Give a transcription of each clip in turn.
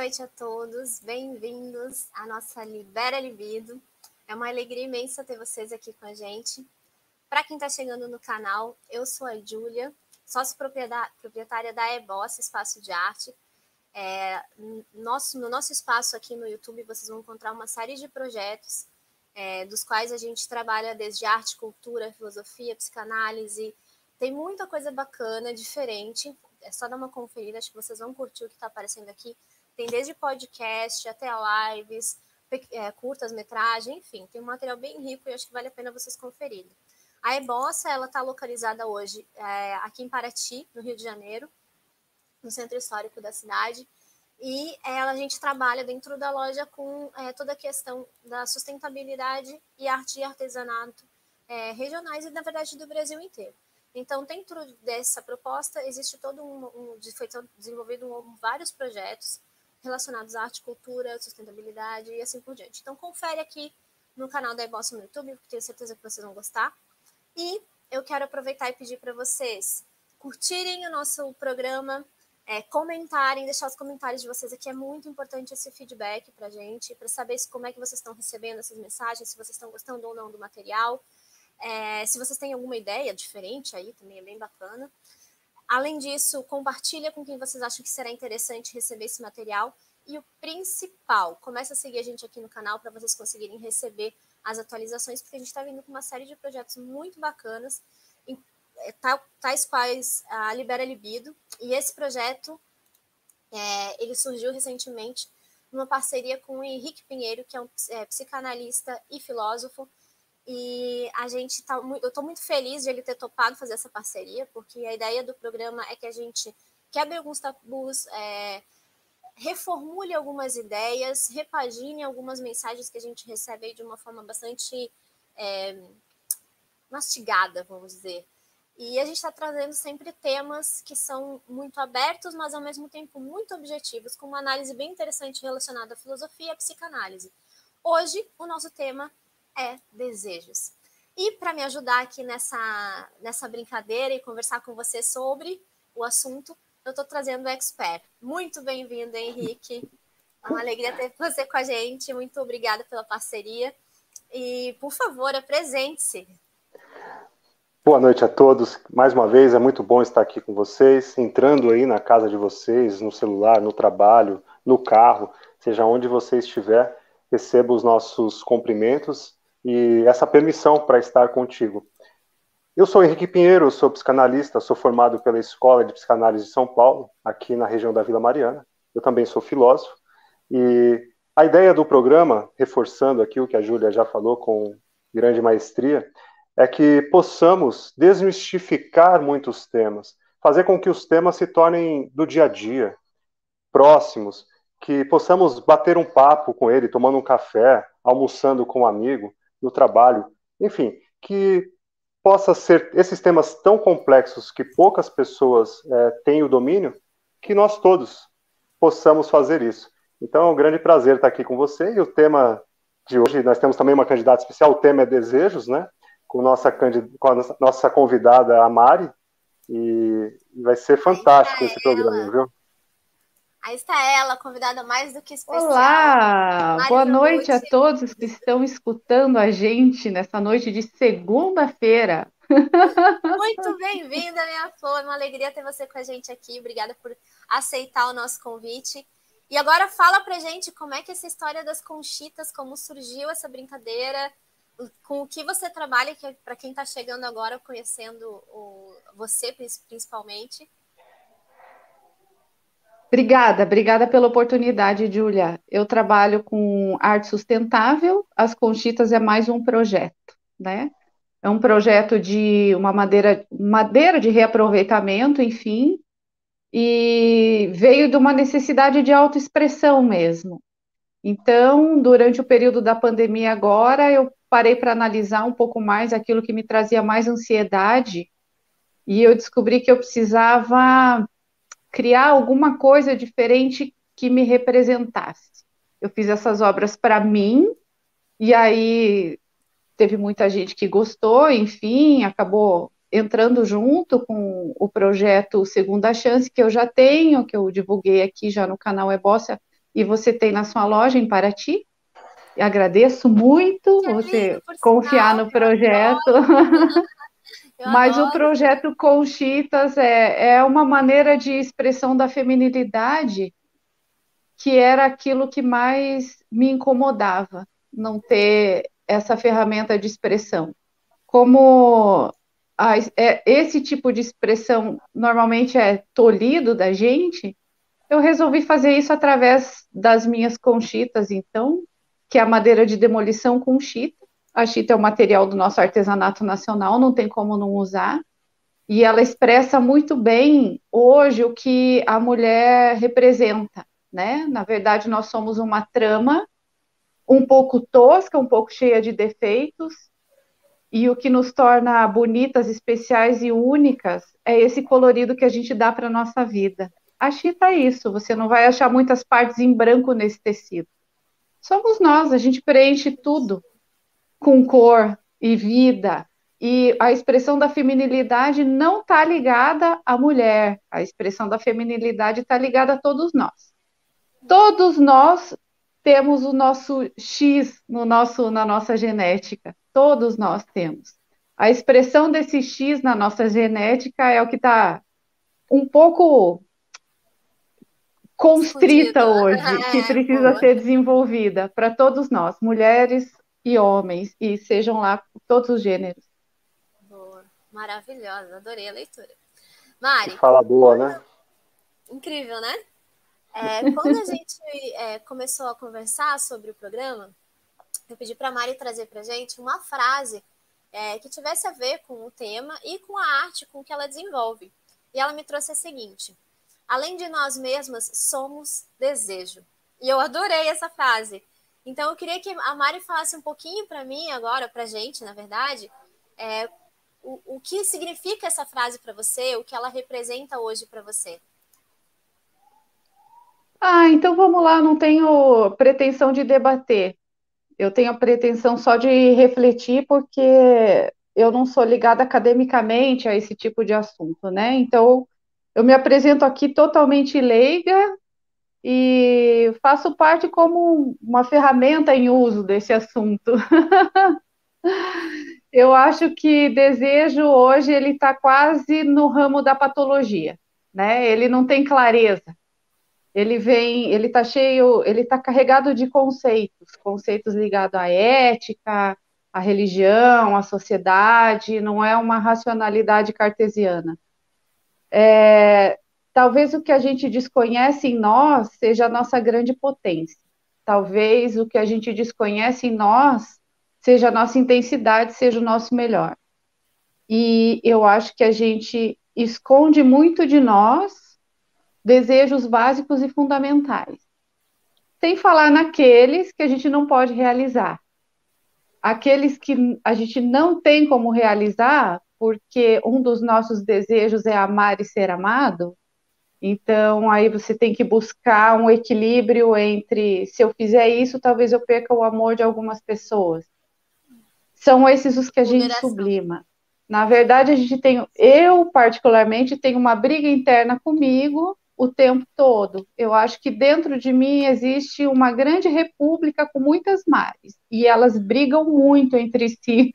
noite a todos, bem-vindos à nossa Libera Libido. É uma alegria imensa ter vocês aqui com a gente. Para quem está chegando no canal, eu sou a Júlia, sócia proprietária da eBoss Espaço de Arte. No nosso espaço aqui no YouTube, vocês vão encontrar uma série de projetos, dos quais a gente trabalha desde arte, cultura, filosofia, psicanálise. Tem muita coisa bacana, diferente. É só dar uma conferida, acho que vocês vão curtir o que está aparecendo aqui. Tem desde podcast até lives, curtas-metragem, enfim, tem um material bem rico e acho que vale a pena vocês conferirem. A eBoss, ela está localizada hoje aqui em Paraty, no Rio de Janeiro, no centro histórico da cidade, e a gente trabalha dentro da loja com toda a questão da sustentabilidade e arte e artesanato regionais e, na verdade, do Brasil inteiro. Então, dentro dessa proposta, existe foi desenvolvido vários projetos relacionados à arte, cultura, sustentabilidade e assim por diante. Então, confere aqui no canal da eBoss no YouTube, porque tenho certeza que vocês vão gostar. E eu quero aproveitar e pedir para vocês curtirem o nosso programa, comentarem, deixar os comentários de vocês aqui. É muito importante esse feedback para a gente, para saber como é que vocês estão recebendo essas mensagens, se vocês estão gostando ou não do material. Se vocês têm alguma ideia diferente aí, também é bem bacana. Além disso, compartilha com quem vocês acham que será interessante receber esse material. E o principal, começa a seguir a gente aqui no canal para vocês conseguirem receber as atualizações, porque a gente está vindo com uma série de projetos muito bacanas, tais quais a Libera Libido. E esse projeto, ele surgiu recentemente numa parceria com o Henrique Pinheiro, que é um psicanalista e filósofo. E eu estou muito feliz de ele ter topado fazer essa parceria, porque a ideia do programa é que a gente quebre alguns tabus, reformule algumas ideias, repagine algumas mensagens que a gente recebe aí de uma forma bastante mastigada, vamos dizer. E a gente está trazendo sempre temas que são muito abertos, mas ao mesmo tempo muito objetivos, com uma análise bem interessante relacionada à filosofia e à psicanálise. Hoje, o nosso tema é desejos. E para me ajudar aqui nessa brincadeira e conversar com você sobre o assunto, eu estou trazendo o expert. Muito bem-vindo, Henrique. É uma alegria ter você com a gente. Muito obrigada pela parceria. E, por favor, apresente-se. Boa noite a todos. Mais uma vez, é muito bom estar aqui com vocês, entrando aí na casa de vocês, no celular, no trabalho, no carro, seja onde você estiver, receba os nossos cumprimentos e essa permissão para estar contigo. Eu sou Henrique Pinheiro, sou psicanalista, sou formado pela Escola de Psicanálise de São Paulo, aqui na região da Vila Mariana. Eu também sou filósofo. E a ideia do programa, reforçando aqui o que a Júlia já falou com grande maestria, é que possamos desmistificar muitos temas, fazer com que os temas se tornem do dia a dia, próximos, que possamos bater um papo com ele, tomando um café, almoçando com um amigo, no trabalho, enfim, que possa ser esses temas tão complexos que poucas pessoas têm o domínio, que nós todos possamos fazer isso. Então é um grande prazer estar aqui com você, e o tema de hoje, nós temos também uma candidata especial, o tema é desejos, né, com a nossa convidada, a Mari, e vai ser fantástico esse programa, viu? Aí está ela, convidada mais do que especial. Olá, boa noite a todos que estão escutando a gente nessa noite de segunda-feira. Muito bem-vinda, minha flor, é uma alegria ter você com a gente aqui, obrigada por aceitar o nosso convite. E agora fala pra gente como é que essa história das conchitas, como surgiu essa brincadeira, com o que você trabalha, que para quem está chegando agora, conhecendo você principalmente. Obrigada pela oportunidade, Júlia. Eu trabalho com arte sustentável, as conchitas é mais um projeto, né? É um projeto de uma madeira de reaproveitamento, enfim, e veio de uma necessidade de autoexpressão mesmo. Então, durante o período da pandemia agora, eu parei para analisar um pouco mais aquilo que me trazia mais ansiedade, e eu descobri que eu precisava criar alguma coisa diferente que me representasse. Eu fiz essas obras para mim, e aí teve muita gente que gostou, enfim, acabou entrando junto com o projeto Segunda Chance, que eu já tenho, que eu divulguei aqui já no canal eBoss e você tem na sua loja em Paraty. Agradeço muito Que é você lindo, por confiar sinal, no que eu projeto, adoro, eu mas o adoro. projeto Conchitas é uma maneira de expressão da feminilidade que era aquilo que mais me incomodava, não ter essa ferramenta de expressão. Como esse tipo de expressão normalmente é tolhido da gente, eu resolvi fazer isso através das minhas conchitas, então, que é a madeira de demolição com chita. A chita é o material do nosso artesanato nacional, não tem como não usar. E ela expressa muito bem hoje o que a mulher representa, né? Na verdade, nós somos uma trama um pouco tosca, um pouco cheia de defeitos, e o que nos torna bonitas, especiais e únicas é esse colorido que a gente dá para a nossa vida. A chita é isso, você não vai achar muitas partes em branco nesse tecido. Somos nós, a gente preenche tudo com cor e vida. E a expressão da feminilidade não está ligada à mulher, a expressão da feminilidade está ligada a todos nós. Todos nós temos o nosso X na nossa genética. Todos nós temos. A expressão desse X na nossa genética é o que está um pouco Escondido. constrita hoje, que É, precisa boa. ser desenvolvida para todos nós, mulheres e homens, e sejam lá todos os gêneros. Boa. Maravilhosa, adorei a leitura. Que Mari, fala boa, né? incrível, né? Quando a gente começou a conversar sobre o programa, eu pedi para a Mari trazer para a gente uma frase que tivesse a ver com o tema e com a arte com que ela desenvolve. E ela me trouxe a seguinte: além de nós mesmas, somos desejo. E eu adorei essa frase. Então eu queria que a Mari falasse um pouquinho para mim agora, para a gente, na verdade, o que significa essa frase para você, o que ela representa hoje para você. Ah, então vamos lá, não tenho pretensão de debater. Eu tenho a pretensão só de refletir, porque eu não sou ligada academicamente a esse tipo de assunto, né? Então, eu me apresento aqui totalmente leiga e faço parte como uma ferramenta em uso desse assunto. Eu acho que desejo hoje ele está quase no ramo da patologia, né? Ele não tem clareza. Ele está cheio, ele está carregado de conceitos, conceitos ligados à ética, à religião, à sociedade, não é uma racionalidade cartesiana. Talvez o que a gente desconhece em nós seja a nossa grande potência. Talvez o que a gente desconhece em nós seja a nossa intensidade, seja o nosso melhor. E eu acho que a gente esconde muito de nós desejos básicos e fundamentais. Sem falar naqueles que a gente não pode realizar. Aqueles que a gente não tem como realizar, porque um dos nossos desejos é amar e ser amado. Então, aí você tem que buscar um equilíbrio entre, se eu fizer isso, talvez eu perca o amor de algumas pessoas. São esses os que a gente Moderação. sublima. Na verdade, a gente tem, eu particularmente tenho uma briga interna comigo o tempo todo. Eu acho que dentro de mim existe uma grande república com muitas mares e elas brigam muito entre si.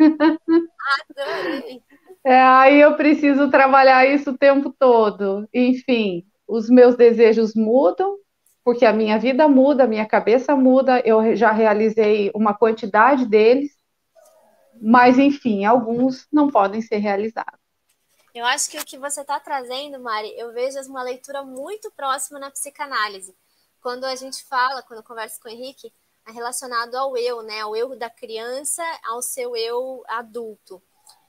Adorei. Aí eu preciso trabalhar isso o tempo todo. Enfim, os meus desejos mudam, porque a minha vida muda, a minha cabeça muda, eu já realizei uma quantidade deles, mas enfim, alguns não podem ser realizados. Eu acho que o que você está trazendo, Mari, eu vejo uma leitura muito próxima na psicanálise. Quando a gente fala, quando eu converso com o Henrique, é relacionado ao eu, né? Ao eu da criança, ao seu eu adulto.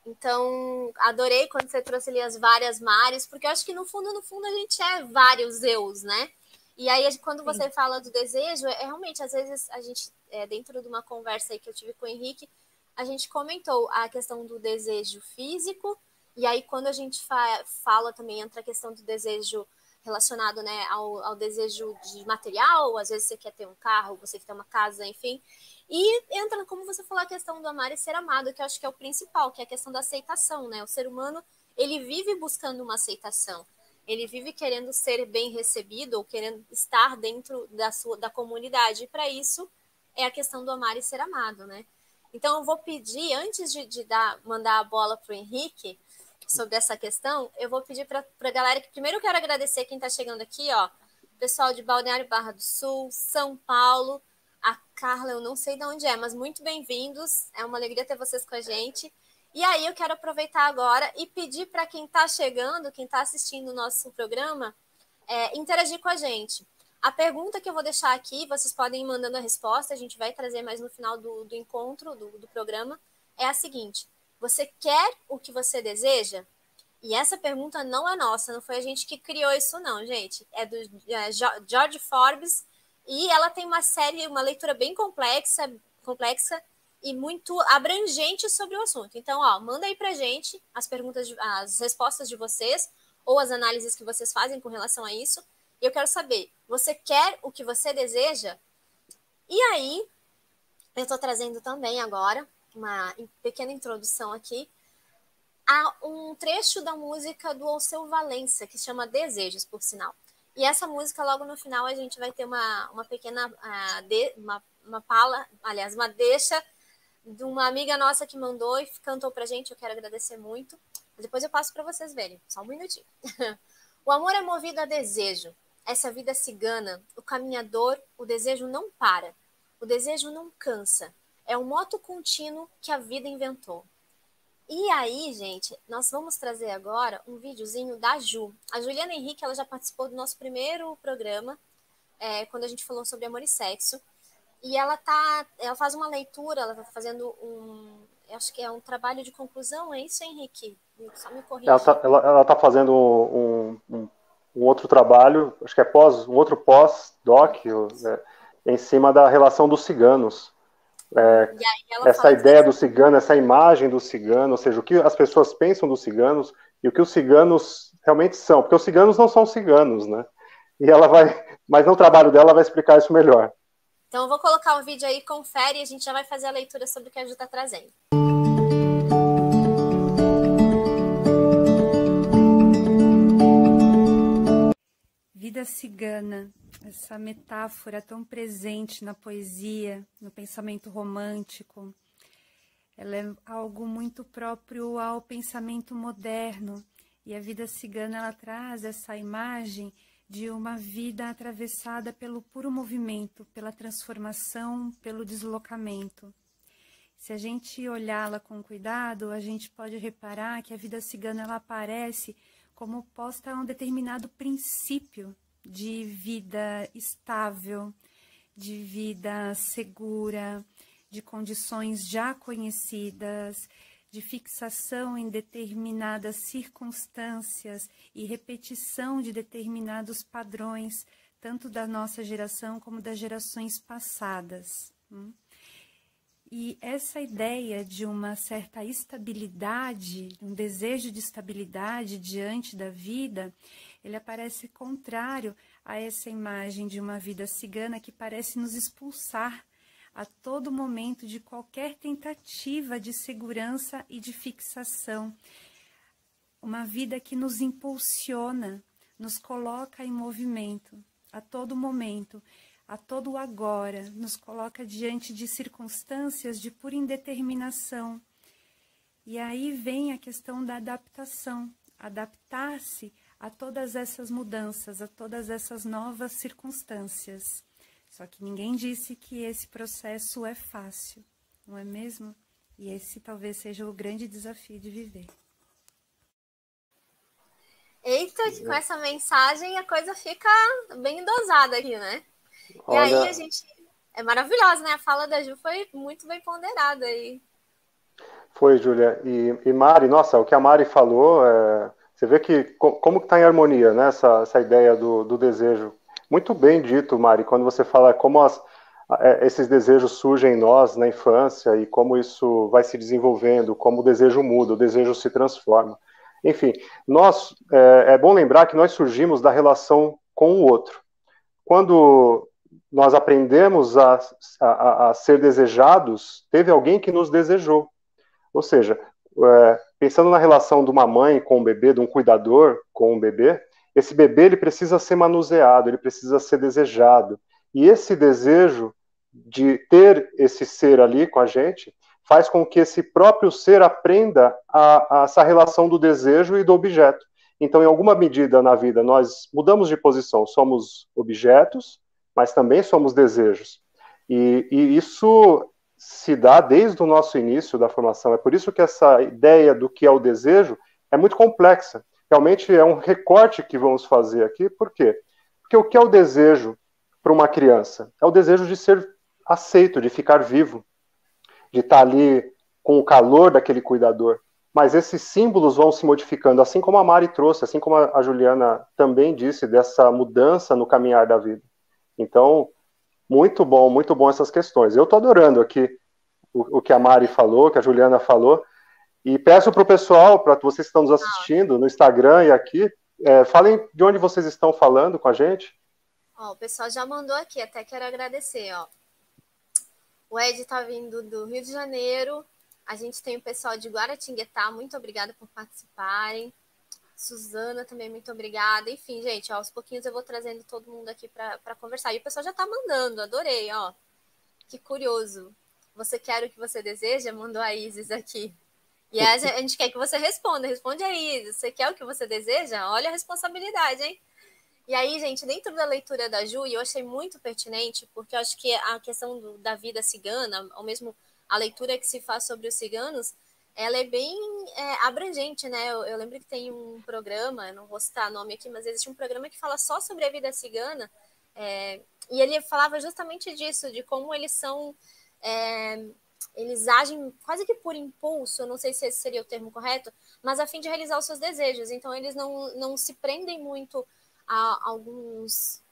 Então, adorei quando você trouxe ali as várias Maris, porque eu acho que no fundo, a gente é vários eus, né? E aí, quando Sim. você fala do desejo, realmente, às vezes, a gente, dentro de uma conversa aí que eu tive com o Henrique, a gente comentou a questão do desejo físico, e aí quando a gente fala também, entra a questão do desejo relacionado, né, ao desejo de material, às vezes você quer ter um carro, você quer ter uma casa, enfim. E entra, como você falou, a questão do amar e ser amado, que eu acho que é o principal, que é a questão da aceitação, né? O ser humano, ele vive buscando uma aceitação. ele vive querendo ser bem recebido ou querendo estar dentro da comunidade. E para isso é a questão do amar e ser amado, né? Então eu vou pedir, antes de mandar a bola para o Henrique sobre essa questão, eu vou pedir para a galera que primeiro eu quero agradecer quem está chegando aqui, ó, pessoal de Balneário Barra do Sul, São Paulo, a Carla, eu não sei de onde é, mas muito bem-vindos, é uma alegria ter vocês com a gente. E aí eu quero aproveitar agora e pedir para quem está chegando, quem está assistindo o nosso programa, interagir com a gente. A pergunta que eu vou deixar aqui, vocês podem ir mandando a resposta, a gente vai trazer mais no final do encontro, do programa, é a seguinte: você quer o que você deseja? E essa pergunta não é nossa, não foi a gente que criou isso não, gente. É do George Forbes, e ela tem uma leitura bem complexa e muito abrangente sobre o assunto. Então, ó, manda aí pra gente as respostas de vocês, ou as análises que vocês fazem com relação a isso. E eu quero saber, você quer o que você deseja? E aí, eu estou trazendo também agora uma pequena introdução aqui a um trecho da música do Alceu Valença, que se chama Desejos, por sinal. E essa música, logo no final, a gente vai ter uma pequena uma deixa de uma amiga nossa que mandou e cantou pra gente, eu quero agradecer muito. Depois eu passo para vocês verem, só um minutinho. O amor é movido a desejo. Essa vida cigana, o caminhador, o desejo não para. O desejo não cansa. É um moto contínuo que a vida inventou. E aí, gente, nós vamos trazer agora um videozinho da Ju. A Juliana Henrique, ela já participou do nosso primeiro programa, quando a gente falou sobre amor e sexo. E ela faz uma leitura, ela está fazendo acho que é um trabalho de conclusão, é isso, Henrique? Só me corrija. Ela tá fazendo um outro trabalho, acho que é um outro pós-doc, em cima da relação dos ciganos. Essa ideia do cigano, essa imagem do cigano, ou seja, o que as pessoas pensam dos ciganos e o que os ciganos realmente são, porque os ciganos não são ciganos, né? E ela mas no trabalho dela ela vai explicar isso melhor. Então eu vou colocar o vídeo aí, confere, e a gente já vai fazer a leitura sobre o que a Ju está trazendo. Vida cigana, essa metáfora tão presente na poesia, no pensamento romântico, ela é algo muito próprio ao pensamento moderno, e a vida cigana ela traz essa imagem de uma vida atravessada pelo puro movimento, pela transformação, pelo deslocamento. Se a gente olhá-la com cuidado, a gente pode reparar que a vida cigana ela aparece como posta a um determinado princípio de vida estável, de vida segura, de condições já conhecidas, de fixação em determinadas circunstâncias e repetição de determinados padrões, tanto da nossa geração como das gerações passadas. E essa ideia de uma certa estabilidade, um desejo de estabilidade diante da vida, ele aparece contrário a essa imagem de uma vida cigana que parece nos expulsar a todo momento de qualquer tentativa de segurança e de fixação. Uma vida que nos impulsiona, nos coloca em movimento a todo momento, a todo agora, nos coloca diante de circunstâncias de pura indeterminação. E aí vem a questão da adaptação, adaptar-se a todas essas mudanças, a todas essas novas circunstâncias. Só que ninguém disse que esse processo é fácil, não é mesmo? E esse talvez seja o grande desafio de viver. Eita, com essa mensagem a coisa fica bem dosada aqui, né? Olha... E aí a gente... É maravilhosa, né? A fala da Ju foi muito bem ponderada aí. Foi, Júlia. E Mari, nossa, o que a Mari falou, você vê que como que está em harmonia, né? Essa ideia do desejo. Muito bem dito, Mari, quando você fala como esses desejos surgem em nós na infância e como isso vai se desenvolvendo, como o desejo muda, o desejo se transforma. Enfim, é bom lembrar que nós surgimos da relação com o outro. Quando nós aprendemos a ser desejados, teve alguém que nos desejou. Ou seja, pensando na relação de uma mãe com um bebê, de um cuidador com um bebê, esse bebê ele precisa ser manuseado, ele precisa ser desejado. E esse desejo de ter esse ser ali com a gente faz com que esse próprio ser aprenda a essa relação do desejo e do objeto. Então, em alguma medida na vida, nós mudamos de posição, somos objetos, mas também somos desejos. E isso se dá desde o nosso início da formação. É por isso que essa ideia do que é o desejo é muito complexa. Realmente é um recorte que vamos fazer aqui. Por quê? Porque o que é o desejo para uma criança? É o desejo de ser aceito, de ficar vivo, de estar ali com o calor daquele cuidador. Mas esses símbolos vão se modificando, assim como a Mari trouxe, assim como a Juliana também disse, dessa mudança no caminhar da vida. Então, muito bom essas questões. Eu estou adorando aqui o que a Mari falou, que a Juliana falou, e peço para o pessoal, para vocês que estão nos assistindo no Instagram e aqui, falem de onde vocês estão falando com a gente. Ó, o pessoal já mandou aqui, até quero agradecer, ó. O Ed está vindo do Rio de Janeiro. A gente tem o pessoal de Guaratinguetá, muito obrigada por participarem. Suzana também, muito obrigada. Enfim, gente, ó, aos pouquinhos eu vou trazendo todo mundo aqui para conversar. E o pessoal já está mandando, adorei, ó. Que curioso. Você quer o que você deseja? Mandou a Isis aqui. E a gente quer que você responda. Responde aí, Isis. Você quer o que você deseja? Olha a responsabilidade, hein? E aí, gente, dentro da leitura da Ju, eu achei muito pertinente, porque eu acho que a questão da vida cigana, ou mesmo a leitura que se faz sobre os ciganos, ela é bem abrangente, né? Eu lembro que tem um programa, não vou citar nome aqui, mas existe um programa que fala só sobre a vida cigana, e ele falava justamente disso, de como eles são... eles agem quase que por impulso, eu não sei se esse seria o termo correto, mas a fim de realizar os seus desejos. Então, eles não se prendem muito a algumas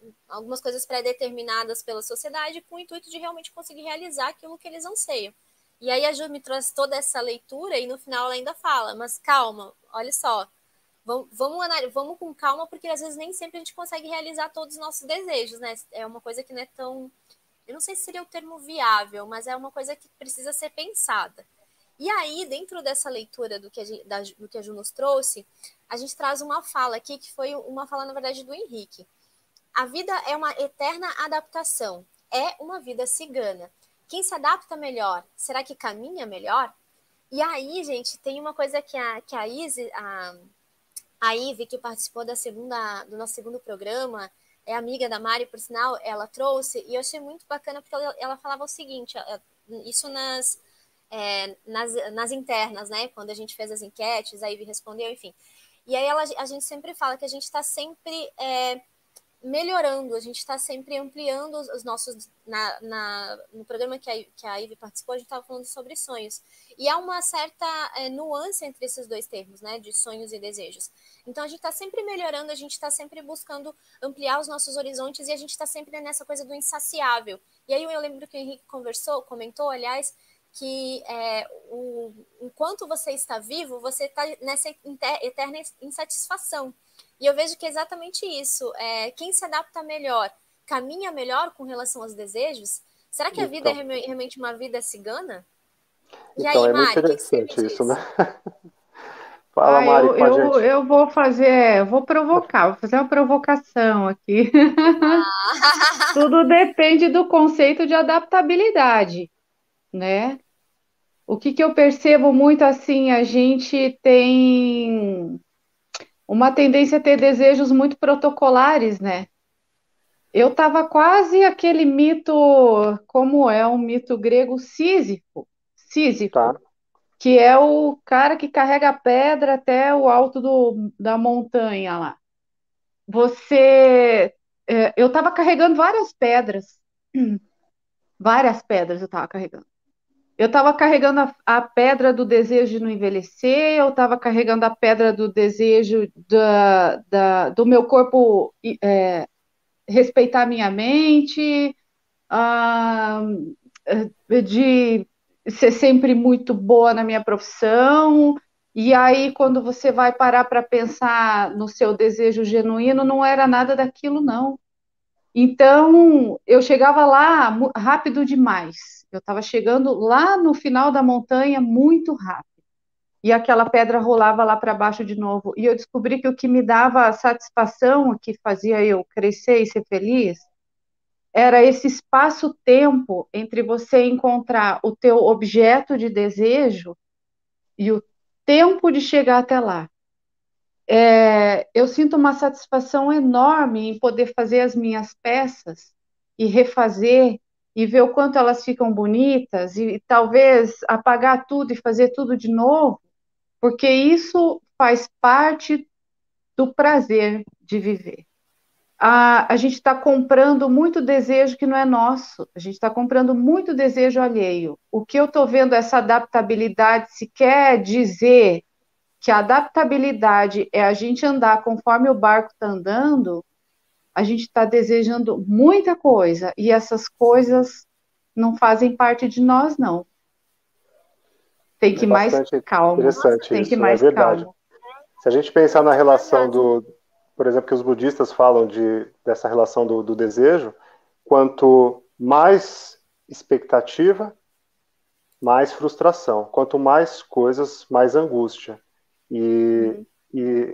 coisas pré-determinadas pela sociedade com o intuito de realmente conseguir realizar aquilo que eles anseiam. E aí a Ju me trouxe toda essa leitura e no final ela ainda fala, mas calma, olha só, vamos com calma, porque às vezes nem sempre a gente consegue realizar todos os nossos desejos, né? É uma coisa que não é tão... Eu não sei se seria o termo viável, mas é uma coisa que precisa ser pensada. E aí, dentro dessa leitura do que a Ju nos trouxe, a gente traz uma fala aqui, que foi uma fala, na verdade, do Henrique. A vida é uma eterna adaptação. É uma vida cigana. Quem se adapta melhor, será que caminha melhor? E aí, gente, tem uma coisa que a Ive, que participou do nosso segundo programa, é amiga da Mari, por sinal, ela trouxe, e eu achei muito bacana, porque ela falava o seguinte, isso nas internas, né? Quando a gente fez as enquetes, a Ivy respondeu, enfim. E aí a gente sempre fala que a gente está sempre melhorando, a gente está sempre ampliando os nossos... No programa que a Ivy participou, a gente estava falando sobre sonhos. E há uma certa nuance entre esses dois termos, né? De sonhos e desejos. Então, a gente está sempre melhorando, a gente está sempre buscando ampliar os nossos horizontes e a gente está sempre nessa coisa do insaciável. E aí eu lembro que o Henrique comentou, aliás, que enquanto você está vivo, você está nessa eterna insatisfação. E eu vejo que é exatamente isso. Quem se adapta melhor, caminha melhor com relação aos desejos? Será que a vida é realmente uma vida cigana? E então, aí, é muito Mari, o que você me interessante diz? isso, né? Fala, Mari, com a gente. Eu vou fazer, vou provocar, vou fazer uma provocação aqui. Tudo depende do conceito de adaptabilidade, né? O que eu percebo muito assim, a gente tem uma tendência a ter desejos muito protocolares, né? Eu estava quase aquele mito, como é um mito grego, Sísifo, Tá. que é o cara que carrega a pedra até o alto da montanha lá. Eu estava carregando várias pedras eu estava carregando. Eu estava carregando a pedra do desejo de não envelhecer, eu estava carregando a pedra do desejo do meu corpo respeitar a minha mente, ah, de ser sempre muito boa na minha profissão. E aí, quando você vai parar para pensar no seu desejo genuíno, não era nada daquilo, não. Então, eu chegava lá rápido demais. Eu estava chegando lá no final da montanha muito rápido. e aquela pedra rolava lá para baixo de novo. E eu descobri que o que me dava satisfação, o que fazia eu crescer e ser feliz, era esse espaço-tempo entre você encontrar o teu objeto de desejo e o tempo de chegar até lá. Eu sinto uma satisfação enorme em poder fazer as minhas peças e refazer e ver o quanto elas ficam bonitas e talvez apagar tudo e fazer tudo de novo, porque isso faz parte do prazer de viver. A gente está comprando muito desejo que não é nosso, a gente está comprando muito desejo alheio. O que eu estou vendo, essa adaptabilidade, se quer dizer que a adaptabilidade é a gente andar conforme o barco está andando, a gente está desejando muita coisa, e essas coisas não fazem parte de nós, não. Tem que ir mais calmo. Interessante tem isso, que ir mais verdade. calmo. Se a gente pensar na relação por exemplo, que os budistas falam dessa relação do desejo, quanto mais expectativa, mais frustração. Quanto mais coisas, mais angústia. E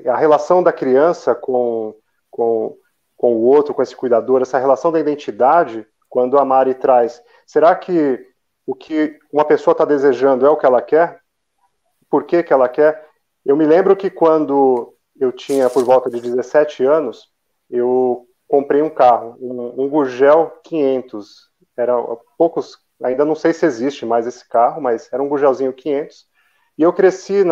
a relação da criança com o outro, com esse cuidador, essa relação da identidade, quando a Mari traz, será que o que uma pessoa está desejando é o que ela quer? Por que ela quer? Eu me lembro que quando eu tinha por volta de 17 anos, eu comprei um carro, um Gurgel 500. Era poucos, ainda não sei se existe mais esse carro, mas era um Gurgelzinho 500. E eu cresci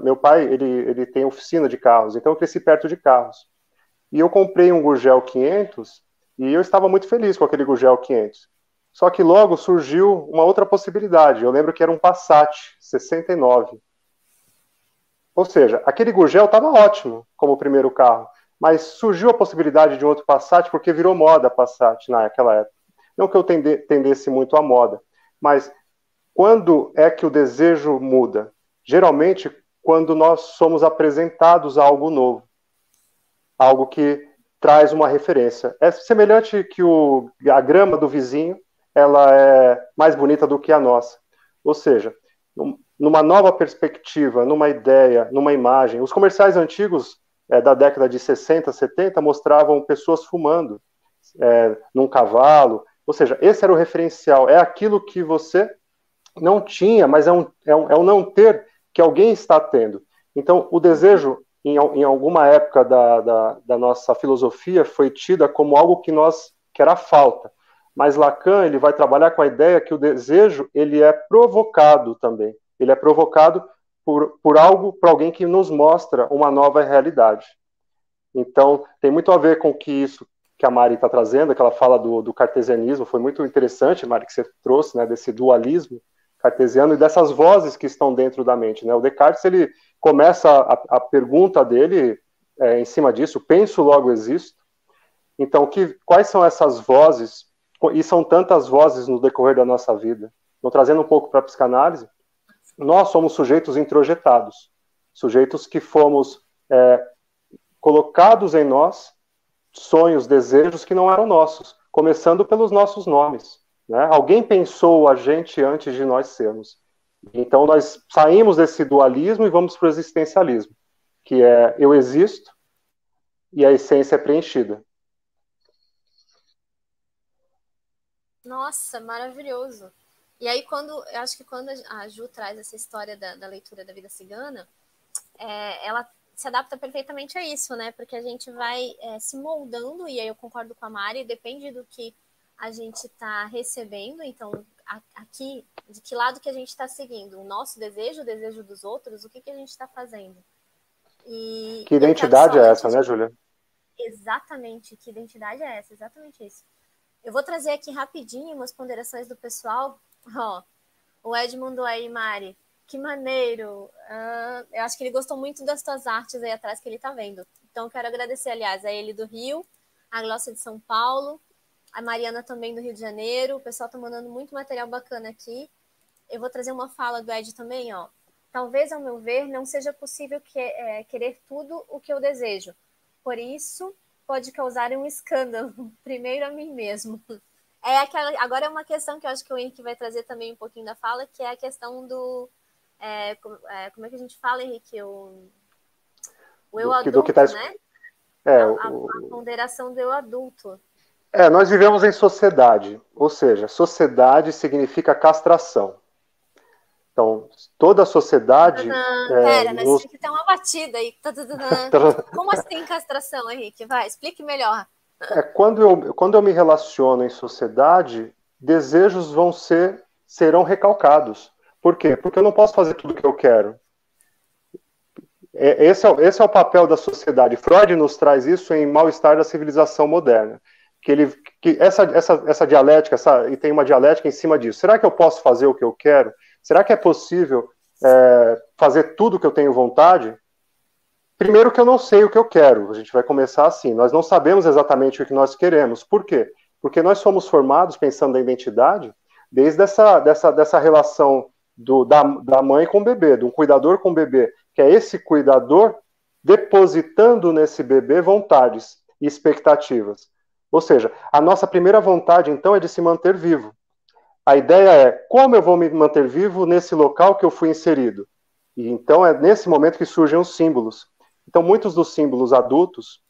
meu pai, ele tem oficina de carros, então eu cresci perto de carros. E eu comprei um Gurgel 500 e eu estava muito feliz com aquele Gurgel 500. Só que logo surgiu uma outra possibilidade. Eu lembro que era um Passat 69. Ou seja, aquele Gurgel estava ótimo como primeiro carro, mas surgiu a possibilidade de um outro Passat porque virou moda Passat naquela época. Não que eu tendesse muito à moda, mas quando é que o desejo muda? Geralmente, quando nós somos apresentados a algo novo, algo que traz uma referência. É semelhante que a grama do vizinho, ela é mais bonita do que a nossa. Ou seja, numa nova perspectiva, numa ideia, numa imagem. Os comerciais antigos da década de 60, 70 mostravam pessoas fumando num cavalo. Ou seja, esse era o referencial. É aquilo que você não tinha, mas é um não ter que alguém está tendo. Então, o desejo, em alguma época da nossa filosofia, foi tida como algo que era falta. Mas Lacan, ele vai trabalhar com a ideia que o desejo, ele é provocado também. Ele é provocado por alguém que nos mostra uma nova realidade. Então, tem muito a ver com isso que a Mari está trazendo, que ela fala do cartesianismo. Foi muito interessante, Mari, que você trouxe, né, desse dualismo cartesiano e dessas vozes que estão dentro da mente, né? O Descartes, ele começa a pergunta dele em cima disso, penso, logo existo. Então, quais são essas vozes? E são tantas vozes no decorrer da nossa vida. Então, trazendo um pouco para a psicanálise, nós somos sujeitos introjetados, sujeitos que fomos colocados em nós sonhos, desejos que não eram nossos, começando pelos nossos nomes. Né? Alguém pensou a gente antes de nós sermos. Então, nós saímos desse dualismo e vamos para o existencialismo, que é eu existo e a essência é preenchida. Nossa, maravilhoso. E aí, eu acho que quando a Ju traz essa história da leitura da vida cigana, ela se adapta perfeitamente a isso, né? Porque a gente vai se moldando, e aí eu concordo com a Mari, depende do que a gente está recebendo. Então, aqui, de que lado que a gente está seguindo? O nosso desejo, o desejo dos outros, o que a gente está fazendo? Que identidade é essa, né, Júlia? Exatamente, que identidade é essa? Exatamente isso. Eu vou trazer aqui rapidinho umas ponderações do pessoal. O Edmundo aí, Mari, que maneiro. Eu acho que ele gostou muito das tuas artes aí atrás que ele tá vendo. Então, quero agradecer, aliás, a ele do Rio, a Glócia de São Paulo, a Mariana também do Rio de Janeiro. O pessoal tá mandando muito material bacana aqui. Eu vou trazer uma fala do Ed também, ó. Talvez, ao meu ver, não seja possível querer tudo o que eu desejo. Por isso, pode causar um escândalo, primeiro a mim mesmo. Agora é uma questão que eu acho que o Henrique vai trazer também um pouquinho da fala, que é a questão como é que a gente fala, Henrique? O eu adulto, do que tá, né? A ponderação do eu adulto. Nós vivemos em sociedade, ou seja, sociedade significa castração. Então, toda a sociedade... Pera, mas tinha que ter uma batida aí. Como assim castração, Henrique? Vai, explique melhor. Quando eu me relaciono em sociedade, desejos serão recalcados. Por quê? Porque eu não posso fazer tudo o que eu quero. Esse é o papel da sociedade. Freud nos traz isso em Mal-Estar da Civilização Moderna. Que essa dialética, e tem uma dialética em cima disso. Será que eu posso fazer o que eu quero? Será que é possível fazer tudo o que eu tenho vontade? Primeiro que eu não sei o que eu quero. A gente vai começar assim. Nós não sabemos exatamente o que nós queremos. Por quê? Porque nós somos formados, pensando na identidade, desde dessa relação da mãe com o bebê, de um cuidador com o bebê, que é esse cuidador depositando nesse bebê vontades e expectativas. Ou seja, a nossa primeira vontade, então, é de se manter vivo. A ideia é, como eu vou me manter vivo nesse local que eu fui inserido? E então é nesse momento que surgem os símbolos. Então, muitos dos símbolos adultos,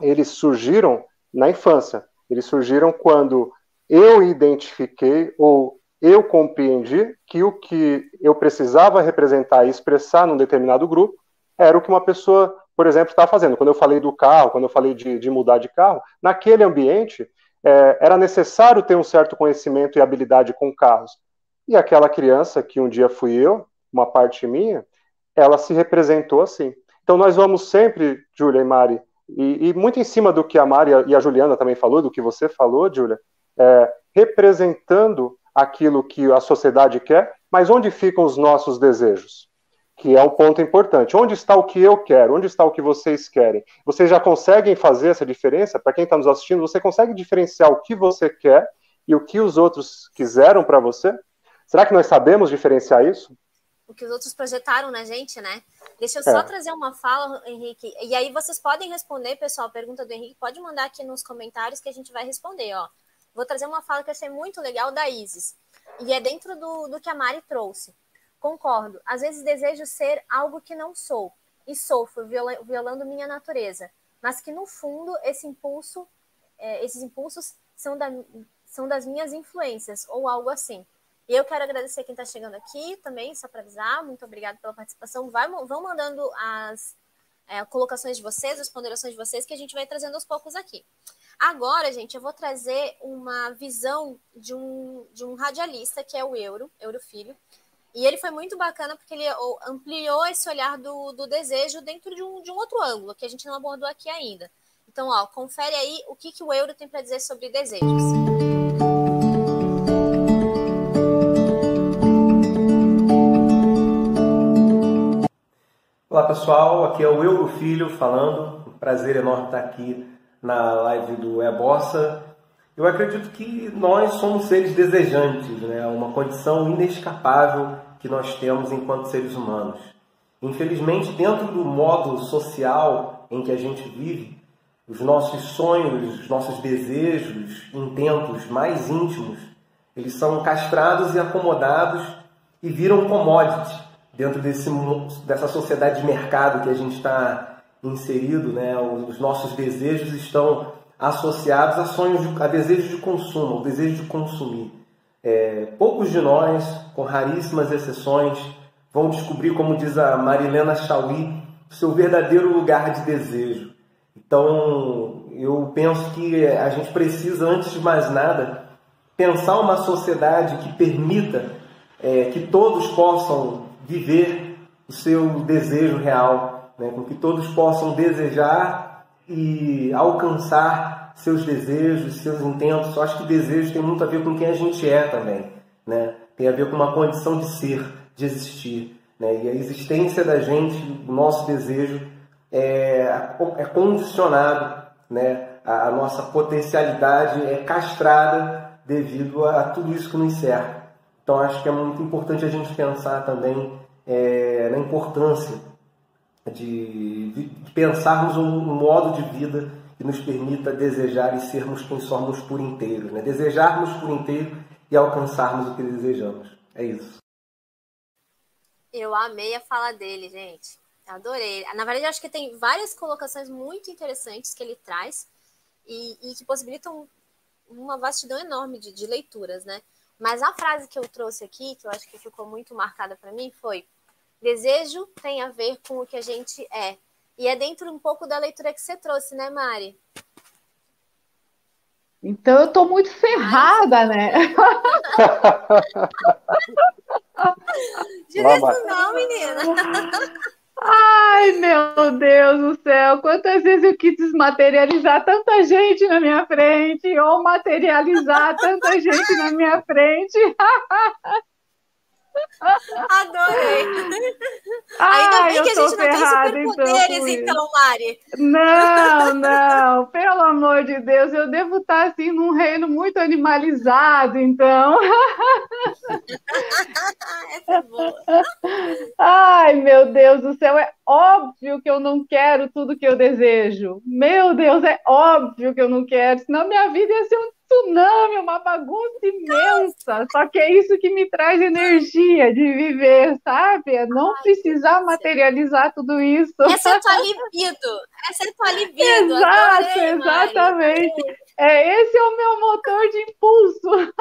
eles surgiram na infância. Eles surgiram quando eu identifiquei ou eu compreendi que o que eu precisava representar e expressar num determinado grupo era o que uma pessoa, por exemplo, estava fazendo. Quando eu falei do carro, quando eu falei de mudar de carro, naquele ambiente era necessário ter um certo conhecimento e habilidade com carros. E aquela criança, que um dia fui eu, uma parte minha, ela se representou assim. Então nós vamos sempre, Júlia e Mari, e muito em cima do que a Mari e a Juliana também falou, do que você falou, Júlia, representando aquilo que a sociedade quer, mas onde ficam os nossos desejos? Que é um ponto importante. Onde está o que eu quero? Onde está o que vocês querem? Vocês já conseguem fazer essa diferença? Para quem está nos assistindo, você consegue diferenciar o que você quer e o que os outros quiseram para você? Será que nós sabemos diferenciar isso? O que os outros projetaram na gente, né? Deixa eu só trazer uma fala, Henrique. E aí vocês podem responder, pessoal, a pergunta do Henrique. Pode mandar aqui nos comentários que a gente vai responder, ó. Vou trazer uma fala que eu achei muito legal da Isis. E é dentro do que a Mari trouxe. Concordo. Às vezes desejo ser algo que não sou. E sofro, violando minha natureza. Mas que, no fundo, esses impulsos são das minhas influências, ou algo assim. E eu quero agradecer quem está chegando aqui também, só para avisar. Muito obrigada pela participação. Vão mandando as colocações de vocês, as ponderações de vocês, que a gente vai trazendo aos poucos aqui. Agora, gente, eu vou trazer uma visão de um radialista, que é o Euro Filho. E ele foi muito bacana porque ele ampliou esse olhar do desejo dentro de um outro ângulo, que a gente não abordou aqui ainda. Então, ó, confere aí o que o Euro tem para dizer sobre desejos. Olá, pessoal. Aqui é o Euro Filho falando. Um prazer enorme estar aqui na live do Bossa. Eu acredito que nós somos seres desejantes, né? Uma condição inescapável que nós temos enquanto seres humanos. Infelizmente, dentro do modo social em que a gente vive, os nossos sonhos, os nossos desejos, intentos mais íntimos, eles são castrados e acomodados e viram commodity dentro dessa sociedade de mercado que a gente está inserido, né? Os nossos desejos estão associados a desejos de consumo, ao desejo de consumir. Poucos de nós, com raríssimas exceções, vão descobrir, como diz a Marilena Chauí, o seu verdadeiro lugar de desejo. Então, eu penso que a gente precisa, antes de mais nada, pensar uma sociedade que permita que todos possam viver o seu desejo real, né? Com que todos possam desejar e alcançar seus desejos, seus intentos. Eu acho que desejo tem muito a ver com quem a gente é também, né? Tem a ver com uma condição de ser, de existir, né? E a existência da gente, o nosso desejo é condicionado, né? A nossa potencialidade é castrada devido a tudo isso que nos cerca. Então acho que é muito importante a gente pensar também na importância de pensarmos um modo de vida que nos permita desejar e sermos quem somos por inteiro, né? Desejarmos por inteiro e alcançarmos o que desejamos. É isso. Eu amei a fala dele, gente. Adorei. Na verdade, eu acho que tem várias colocações muito interessantes que ele traz e que possibilitam uma vastidão enorme de leituras, né? Mas a frase que eu trouxe aqui, que eu acho que ficou muito marcada para mim, foi: desejo tem a ver com o que a gente é. E é dentro um pouco da leitura que você trouxe, né, Mari? Então eu tô muito ferrada, né? Diga isso não, menina. Ai, meu Deus do céu, quantas vezes eu quis desmaterializar tanta gente na minha frente, ou materializar tanta gente na minha frente. Adorei. Ainda Ai, bem que eu a tô gente não tem ferrada então superpoderes, com isso. então, Mari. Não, não, pelo amor de Deus, eu devo estar assim num reino muito animalizado, então. Essa é boa. Ai, meu Deus do céu, é óbvio que eu não quero tudo que eu desejo. Meu Deus, é óbvio que eu não quero, senão minha vida ia ser um tsunami, uma bagunça imensa. Só que é isso que me traz energia de viver, sabe? É não precisar materializar tudo isso. Essa é a tua libido. Essa é a tua libido. Exato, Adorei, Mari. exatamente. Esse é o meu motor de impulso.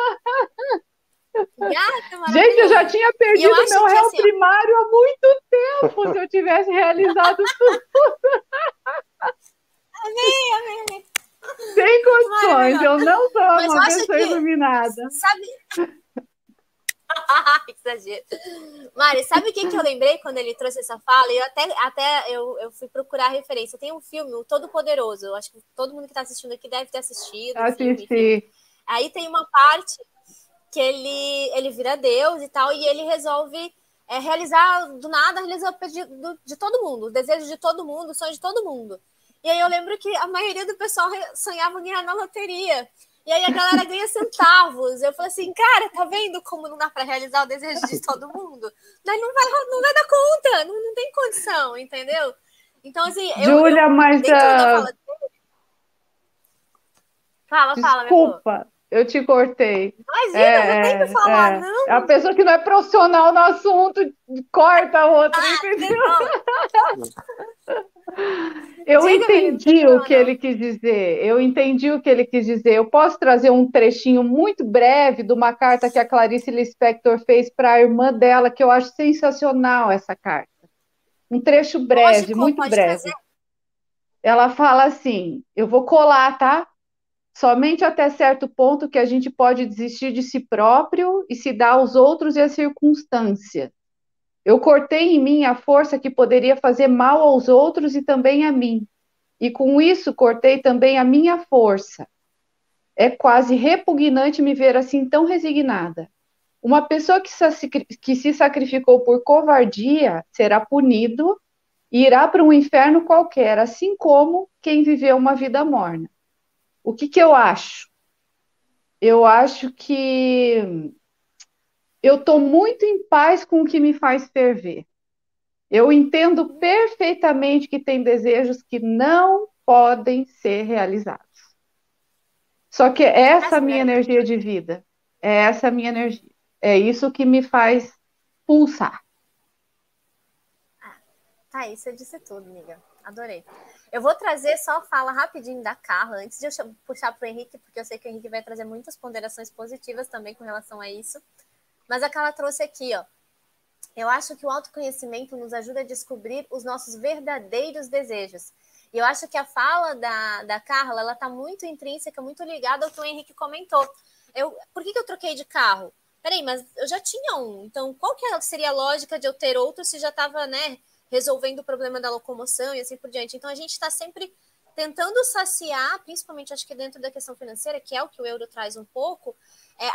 Gata, Gente, eu já maravilhoso. tinha E eu perdido acho meu que, réu assim, ó, primário há muito tempo se eu tivesse realizado tudo amei. sem condições. Maravilhoso. Eu não sou Mas eu uma acho pessoa que, iluminada. sabe... Exagero. Mari, sabe o que eu lembrei quando ele trouxe essa fala? E eu fui procurar a referência. Tem um filme, O Todo-Poderoso. Eu acho que todo mundo que está assistindo aqui deve ter assistido o filme, enfim. Assisti. Aí tem uma parte que ele vira Deus e tal, e ele resolve realizar, do nada, realizar o pedido de todo mundo, o desejo de todo mundo, o sonho de todo mundo. E aí eu lembro que a maioria do pessoal sonhava ganhar na loteria. E aí a galera ganha centavos. Eu falei assim, cara, tá vendo como não dá para realizar o desejo de todo mundo? Daí não vai dar conta, não tem condição, entendeu? Então, assim, Júlia, mas dentro da fala dele... Fala, meu amor. desculpa, eu te cortei. Imagina, você tem que falar, não. A pessoa que não é profissional no assunto corta a outra, entendeu? Eu Diga, entendi menino, o que ele quis dizer. Eu entendi o que ele quis dizer. Eu posso trazer um trechinho muito breve de uma carta que a Clarice Lispector fez para a irmã dela, que eu acho sensacional essa carta. Um trecho breve, Lógico, muito pode breve. trazer. Ela fala assim: eu vou colar, tá? Somente até certo ponto que a gente pode desistir de si próprio e se dar aos outros e às circunstâncias. Eu cortei em mim a força que poderia fazer mal aos outros e também a mim. E com isso cortei também a minha força. É quase repugnante me ver assim tão resignada. Uma pessoa que se sacrificou por covardia será punido e irá para um inferno qualquer, assim como quem viveu uma vida morna. O que eu acho? Eu acho que eu estou muito em paz com o que me faz ferver. Eu entendo perfeitamente que tem desejos que não podem ser realizados. Só que essa é a minha energia de vida. É essa a minha energia. É isso que me faz pulsar. Tá, isso eu disse tudo, amiga. Adorei. Eu vou trazer só a fala rapidinho da Carla, antes de eu puxar para o Henrique, porque eu sei que o Henrique vai trazer muitas ponderações positivas também com relação a isso. Mas a Carla trouxe aqui, ó. Eu acho que o autoconhecimento nos ajuda a descobrir os nossos verdadeiros desejos. E eu acho que a fala da Carla, ela tá muito intrínseca, muito ligada ao que o Henrique comentou. Por que eu troquei de carro? Peraí, mas eu já tinha um. Então, qual que seria a lógica de eu ter outro se já estava, né, resolvendo o problema da locomoção e assim por diante? Então, a gente está sempre tentando saciar, principalmente acho que dentro da questão financeira, que é o que o euro traz um pouco,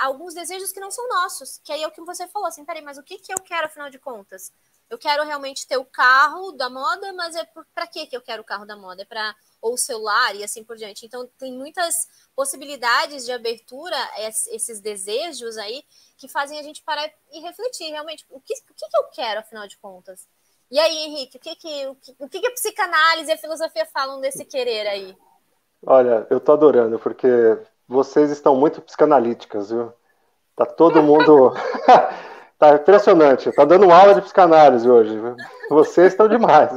alguns desejos que não são nossos, que aí é o que você falou, assim, peraí, mas o que eu quero, afinal de contas? Eu quero realmente ter o carro da moda, mas para que eu quero o carro da moda? É para ou o celular e assim por diante. Então, tem muitas possibilidades de abertura, esses desejos aí, que fazem a gente parar e refletir, realmente, o que eu quero, afinal de contas? E aí, Henrique, o que a psicanálise e a filosofia falam desse querer aí? Olha, eu tô adorando, porque vocês estão muito psicanalíticas, viu? Tá todo mundo Tá impressionante. Tá dando aula de psicanálise hoje. Vocês estão demais.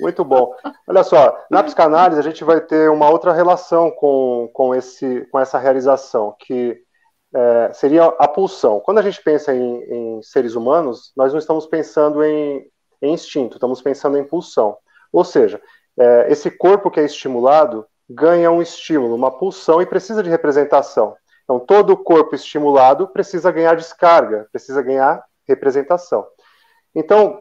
Muito bom. Olha só, na psicanálise a gente vai ter uma outra relação com essa realização, que seria a pulsão. Quando a gente pensa em seres humanos, nós não estamos pensando em instinto, estamos pensando em pulsão. Ou seja, esse corpo que é estimulado ganha um estímulo, uma pulsão e precisa de representação. Então, todo corpo estimulado precisa ganhar descarga, precisa ganhar representação. Então,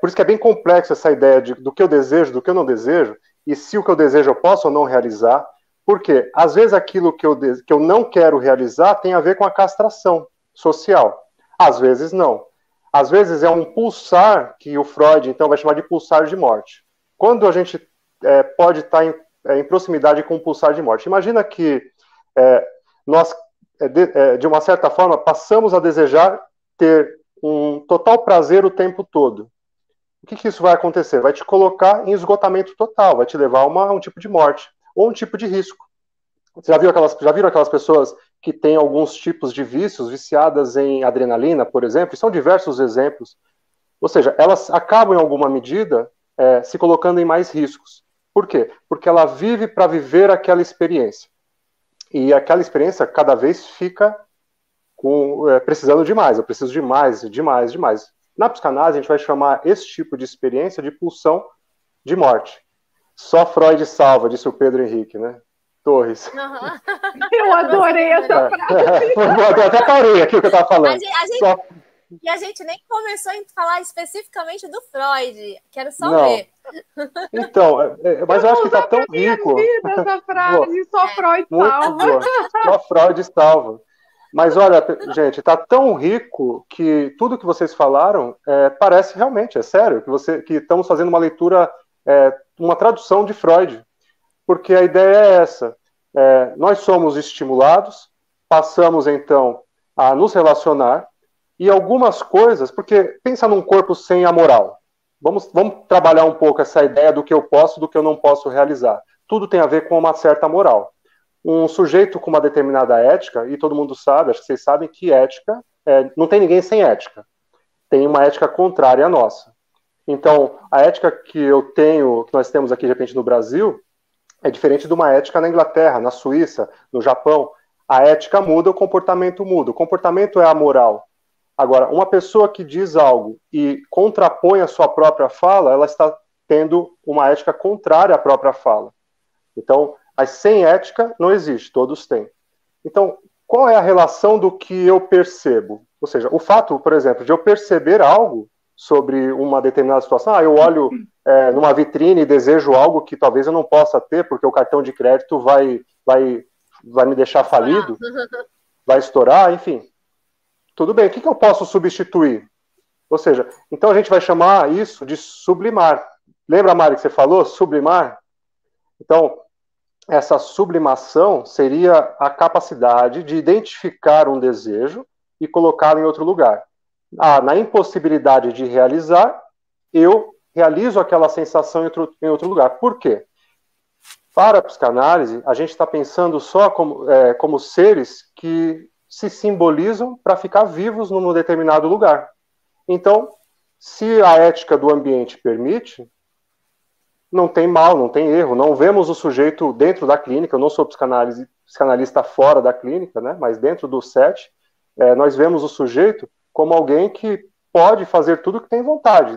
por isso que é bem complexo essa ideia do que eu desejo, do que eu não desejo, e se o que eu desejo eu posso ou não realizar, porque às vezes aquilo que eu não quero realizar tem a ver com a castração social. Às vezes não. Às vezes é um pulsar que o Freud, então, vai chamar de pulsar de morte. Quando a gente pode estar em proximidade com um pulsar de morte. Imagina que nós, de uma certa forma, passamos a desejar ter um total prazer o tempo todo. O que isso vai acontecer? Vai te colocar em esgotamento total, vai te levar a um tipo de morte, ou um tipo de risco. Você já viram aquelas pessoas que têm alguns tipos de vícios, viciadas em adrenalina, por exemplo? E são diversos exemplos. Ou seja, elas acabam, em alguma medida, se colocando em mais riscos. Por quê? Porque ela vive para viver aquela experiência. E aquela experiência cada vez fica precisando de mais. Eu preciso de mais, demais, demais. Na psicanálise, a gente vai chamar esse tipo de experiência de pulsão de morte. Só Freud salva, disse o Pedro Henrique, né? Torres. Uhum. Eu adorei essa frase. Eu até parei aqui o que eu estava falando. E a gente nem começou a falar especificamente do Freud. Quero só não. ver. Então, mas eu acho que está tão rico. Essa frase, só Freud salva. Só Freud salva. Mas olha, gente, está tão rico que tudo que vocês falaram parece realmente, é sério, que estamos fazendo uma leitura, uma tradução de Freud. Porque a ideia é essa. Nós somos estimulados, passamos então a nos relacionar, e algumas coisas, porque pensa num corpo sem a moral. Vamos trabalhar um pouco essa ideia do que eu posso e do que eu não posso realizar. Tudo tem a ver com uma certa moral. Um sujeito com uma determinada ética, e todo mundo sabe, acho que vocês sabem que ética, não tem ninguém sem ética. Tem uma ética contrária à nossa. Então, a ética que nós temos aqui, de repente, no Brasil, é diferente de uma ética na Inglaterra, na Suíça, no Japão. A ética muda, o comportamento muda. O comportamento é a moral. Agora, uma pessoa que diz algo e contrapõe a sua própria fala, ela está tendo uma ética contrária à própria fala. Então, sem ética não existe, todos têm. Então, qual é a relação do que eu percebo? Ou seja, o fato, por exemplo, de eu perceber algo sobre uma determinada situação, eu olho numa vitrine e desejo algo que talvez eu não possa ter, porque o cartão de crédito vai me deixar falido, vai estourar, enfim. Tudo bem, o que eu posso substituir? Ou seja, então a gente vai chamar isso de sublimar. Lembra, Mari, que você falou? Sublimar? Então, essa sublimação seria a capacidade de identificar um desejo e colocá-lo em outro lugar. Na impossibilidade de realizar, eu realizo aquela sensação em outro lugar. Por quê? Para a psicanálise, a gente está pensando só como seres que se simbolizam para ficar vivos num determinado lugar. Então, se a ética do ambiente permite, não tem mal, não tem erro, não vemos o sujeito dentro da clínica, eu não sou psicanalista fora da clínica, né, mas dentro do set, nós vemos o sujeito como alguém que pode fazer tudo o que tem vontade.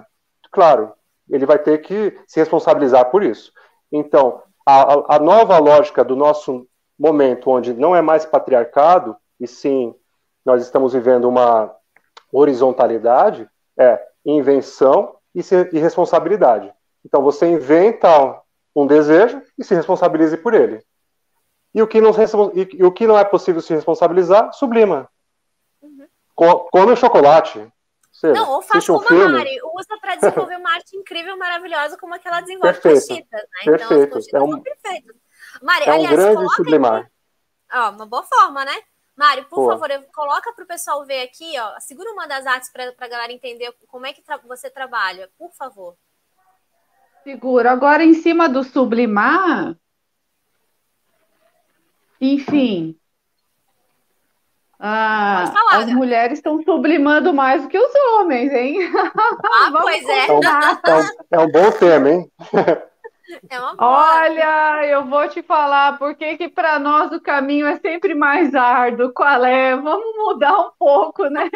Claro, ele vai ter que se responsabilizar por isso. Então, a nova lógica do nosso momento, onde não é mais patriarcado, e sim, nós estamos vivendo uma horizontalidade, invenção e responsabilidade. Então, você inventa um desejo e se responsabilize por ele. E o que não é possível se responsabilizar, sublima. Uhum. Come o chocolate. Não, ou faça como a Mari, usa para desenvolver uma arte incrível, maravilhosa, como aquela desenvolve com as chitas, né? Perfeito. Então, as coxitas são perfeitas. Mari, aliás, um grande sublimar. Aqui, uma boa forma, né? Mari, por favor, coloca para o pessoal ver aqui, segura uma das artes para a galera entender como é que você trabalha, por favor. Seguro. Agora, em cima do sublimar, enfim, Pode falar, as mulheres estão sublimando mais do que os homens, hein? Pois é. É um bom tema, hein? É uma boa. Olha, eu vou te falar por que para nós o caminho é sempre mais árduo. Qual é? Vamos mudar um pouco, né?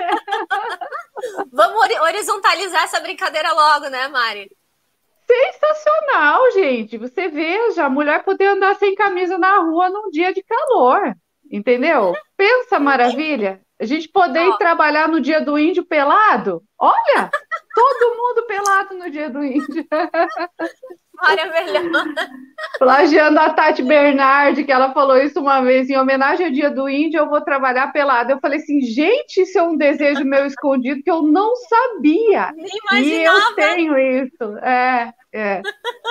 Vamos horizontalizar essa brincadeira logo, né, Mari? Sensacional, gente. Você veja, a mulher poder andar sem camisa na rua num dia de calor, entendeu? Pensa maravilha. A gente poder ir trabalhar no dia do índio pelado. Olha, todo mundo pelado no dia do índio. Maravilhosa. Plagiando a Tati Bernardi, que ela falou isso uma vez, em homenagem ao dia do índio, eu vou trabalhar pelada. Eu falei assim, gente, isso é um desejo meu escondido que eu não sabia. Nem E imaginava. eu tenho isso.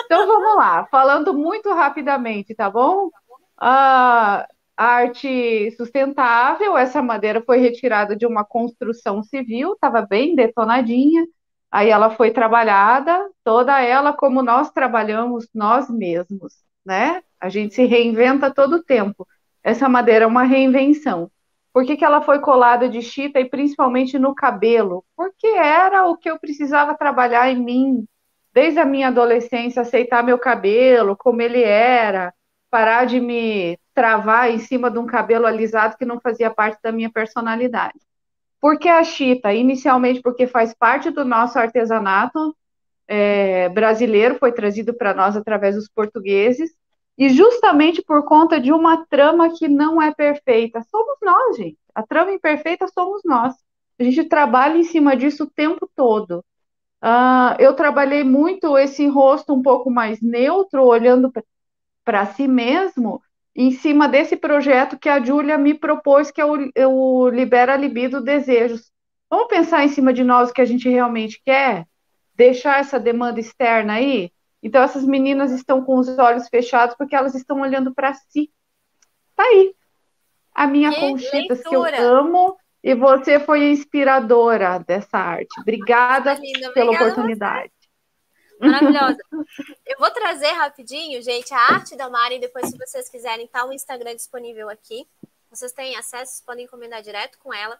Então vamos lá, falando muito rapidamente, tá bom? A arte sustentável, essa madeira foi retirada de uma construção civil, estava bem detonadinha. Aí ela foi trabalhada, toda ela como nós trabalhamos nós mesmos, né? A gente se reinventa todo o tempo. Essa madeira é uma reinvenção. Por que ela foi colada de chita e principalmente no cabelo? Porque era o que eu precisava trabalhar em mim, desde a minha adolescência, aceitar meu cabelo, como ele era, parar de me travar em cima de um cabelo alisado que não fazia parte da minha personalidade. Por que a chita? Inicialmente porque faz parte do nosso artesanato brasileiro, foi trazido para nós através dos portugueses, e justamente por conta de uma trama que não é perfeita. Somos nós, gente. A trama imperfeita somos nós. A gente trabalha em cima disso o tempo todo. Eu trabalhei muito esse rosto um pouco mais neutro, olhando para si mesmo, em cima desse projeto que a Júlia me propôs, que é o Libera Libido Desejos. Vamos pensar em cima de nós o que a gente realmente quer? Deixar essa demanda externa aí? Então, essas meninas estão com os olhos fechados porque elas estão olhando para si. Tá aí. A minha Conchitas, que eu amo, e você foi a inspiradora dessa arte. Obrigada pela oportunidade. Maravilhosa. Eu vou trazer rapidinho, gente, a arte da Mari, depois, se vocês quiserem, tá o Instagram disponível aqui. Vocês têm acesso, vocês podem encomendar direto com ela.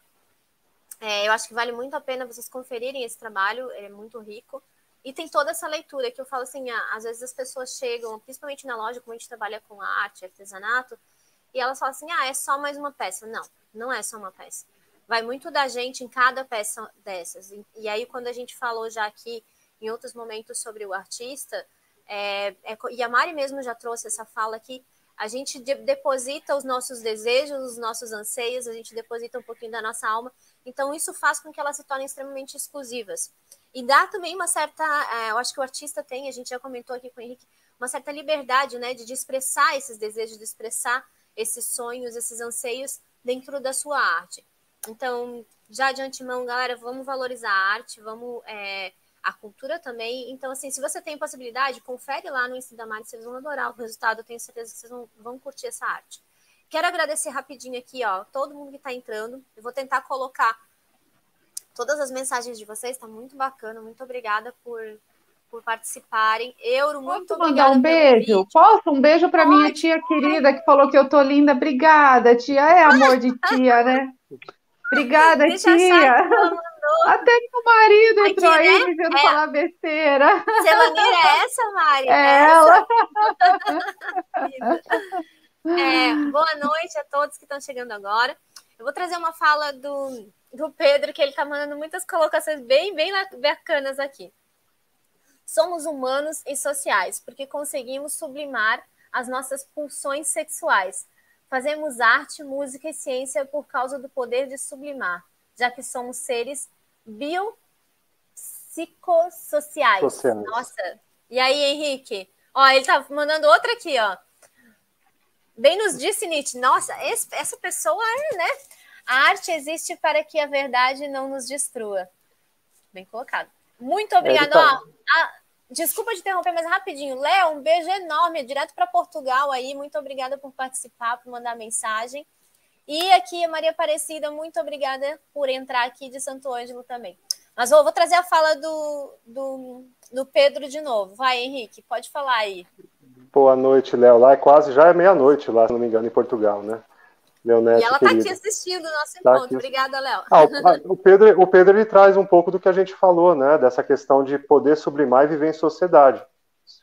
Eu acho que vale muito a pena vocês conferirem esse trabalho, ele é muito rico. E tem toda essa leitura que eu falo assim, às vezes as pessoas chegam, principalmente na loja, como a gente trabalha com arte, artesanato, e elas falam assim, é só mais uma peça. Não, não é só uma peça. Vai muito da gente em cada peça dessas. E aí, quando a gente falou já aqui, em outros momentos, sobre o artista, e a Mari mesmo já trouxe essa fala aqui, a gente deposita os nossos desejos, os nossos anseios, a gente deposita um pouquinho da nossa alma, então isso faz com que elas se tornem extremamente exclusivas. E dá também uma certa, eu acho que o artista tem, a gente já comentou aqui com o Henrique, uma certa liberdade, né, de expressar esses desejos, de expressar esses sonhos, esses anseios dentro da sua arte. Então, já de antemão, galera, vamos valorizar a arte, vamos... a cultura também. Então, assim, se você tem possibilidade, confere lá no Insta da Mari, vocês vão adorar o resultado. Eu tenho certeza que vocês vão curtir essa arte. Quero agradecer rapidinho aqui, todo mundo que está entrando. Eu vou tentar colocar todas as mensagens de vocês, tá muito bacana. Muito obrigada por participarem. Euro, muito obrigada. Posso mandar um beijo? Posso? Um beijo para minha tia querida que falou que eu tô linda. Obrigada, tia. É amor de tia, né? Obrigada, tia. Até meu marido entrou aqui, aí, me vendo falar besteira. Celanira é essa, Mari? Ela. Boa noite a todos que estão chegando agora. Eu vou trazer uma fala do Pedro, que ele está mandando muitas colocações bem bacanas aqui. Somos humanos e sociais, porque conseguimos sublimar as nossas pulsões sexuais. Fazemos arte, música e ciência por causa do poder de sublimar, já que somos seres biopsicossociais. Nossa. E aí, Henrique? Ele tá mandando outra aqui, Bem nos disse Nietzsche. Nossa, essa pessoa né? A arte existe para que a verdade não nos destrua. Bem colocado. Muito obrigada. Desculpa te interromper, mas rapidinho. Léo, um beijo enorme, direto para Portugal aí. Muito obrigada por participar, por mandar mensagem. E aqui a Maria Aparecida, muito obrigada por entrar aqui de Santo Ângelo também. Mas vou trazer a fala do Pedro de novo. Vai, Henrique, pode falar aí. Boa noite, Léo. Lá já é meia-noite lá, se não me engano, em Portugal, né? meu neto E ela querido. está aqui assistindo o nosso Tá encontro. aqui. Obrigada, Léo. O Pedro ele traz um pouco do que a gente falou, né? Dessa questão de poder sublimar e viver em sociedade.